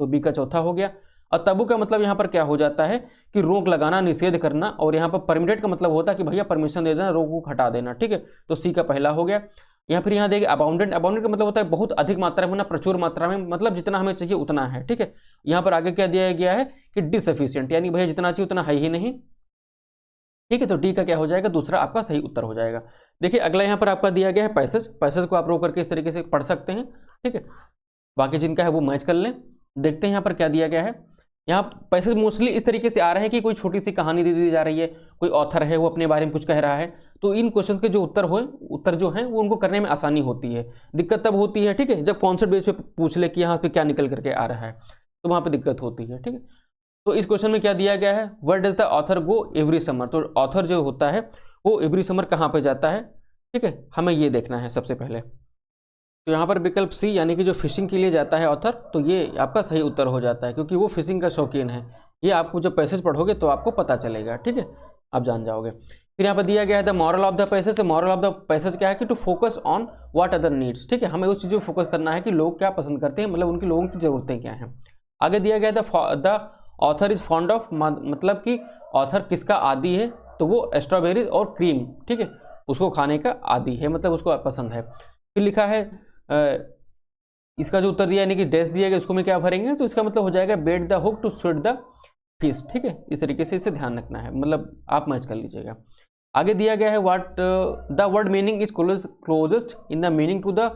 तो बी का चौथा हो गया। और तबु का मतलब यहाँ पर क्या हो जाता है कि रोक लगाना, निषेध करना। और यहाँ पर परमिटेड का मतलब होता है कि भैया परमिशन दे देना, रोक को हटा देना। ठीक है, तो सी का पहला हो गया। यहाँ फिर यहाँ देखिए अबाउंडेंट, अबाउंडेंट का मतलब होता है बहुत अधिक मात्रा में ना, प्रचुर मात्रा में, मतलब जितना हमें चाहिए उतना है। ठीक है, यहाँ पर आगे क्या दिया गया है कि डिसफिशिएंट, यानी भैया जितना चाहिए उतना है ही नहीं। ठीक है, तो डी का क्या हो जाएगा, दूसरा आपका सही उत्तर हो जाएगा। देखिए अगला यहाँ पर आपका दिया गया है पैसेज। पैसेज को आप रो करके इस तरीके से पढ़ सकते हैं। ठीक है, बाकी जिनका है वो मैच कर लें। देखते हैं यहाँ पर क्या दिया गया है। यहाँ पैसेज मोस्टली इस तरीके से आ रहे हैं कि कोई छोटी सी कहानी दे दी जा रही है, कोई ऑथर है वो अपने बारे में कुछ कह रहा है, तो इन क्वेश्चन के जो उत्तर जो हैं वो उनको करने में आसानी होती है। दिक्कत तब होती है, ठीक है, जब कॉन्सेप्ट बेस पे पूछ ले कि यहाँ पे क्या निकल करके आ रहा है, तो वहाँ पे दिक्कत होती है। ठीक है, तो इस क्वेश्चन में क्या दिया गया है, where does the author go every summer. तो ऑथर जो होता है वो एवरी समर कहाँ पे जाता है। ठीक है, हमें ये देखना है सबसे पहले। तो यहाँ पर विकल्प सी, यानी कि जो फिशिंग के लिए जाता है ऑथर, तो ये आपका सही उत्तर हो जाता है, क्योंकि वो फिशिंग का शौकीन है। ये आपको जब पैसेज पढ़ोगे तो आपको पता चलेगा। ठीक है, आप जान जाओगे। फिर यहाँ पर दिया गया है the moral of the passage. Moral of the passage क्या है कि to focus on what other needs, ठीक है, हमें उस चीज़ पर फोकस करना है कि लोग क्या पसंद करते हैं, मतलब उनकी लोगों की ज़रूरतें क्या हैं। आगे दिया गया the author is fond of, मतलब कि ऑथर किसका आदी है, तो वो स्ट्रॉबेरीज और क्रीम, ठीक है, उसको खाने का आदी है, मतलब उसको पसंद है। फिर लिखा है इसका जो उत्तर दिया यानी कि डैश दिया गया उसको में क्या भरेंगे, तो इसका मतलब हो जाएगा bait the hook to sweet the fish, ठीक है, इस तरीके से इसे ध्यान रखना है, मतलब आप मैच कर लीजिएगा। आगे दिया गया है what the word meaning is closest in the meaning to the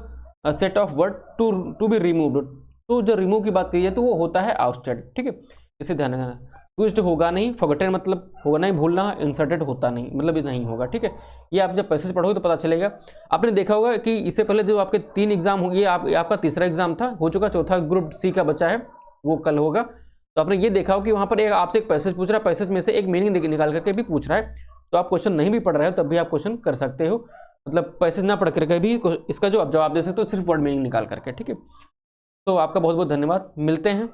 set of word to be removed, तो जो रिमूव की बात की है तो वो होता है आउटस्टेड, ठीक है, इसे ध्यान रखना। ट्विस्ट होगा नहीं, फॉरगॉटन मतलब होगा नहीं, भूलना, इंसर्टेड होता नहीं, मतलब ये नहीं होगा, ठीक है। ये आप जब पैसेज पढ़ोगे तो पता चलेगा। आपने देखा होगा कि इससे पहले जो आपके 3 एग्जाम हो, ये आपका तीसरा एग्जाम था, हो चुका, चौथा ग्रुप सी का बचा है, वो कल होगा। तो आपने ये देखा हो कि वहाँ पर आपसे एक पैसेज पूछ रहा है, पैसेज में से एक मीनिंग निकाल करके भी पूछ रहा है, तो आप क्वेश्चन नहीं भी पढ़ रहे हो तब भी आप क्वेश्चन कर सकते हो, मतलब पैसेज ना पढ़ करके भी इसका जो आप जवाब दे सकते हो सिर्फ वर्ड मीनिंग निकाल करके, ठीक है। तो आपका बहुत बहुत धन्यवाद, मिलते हैं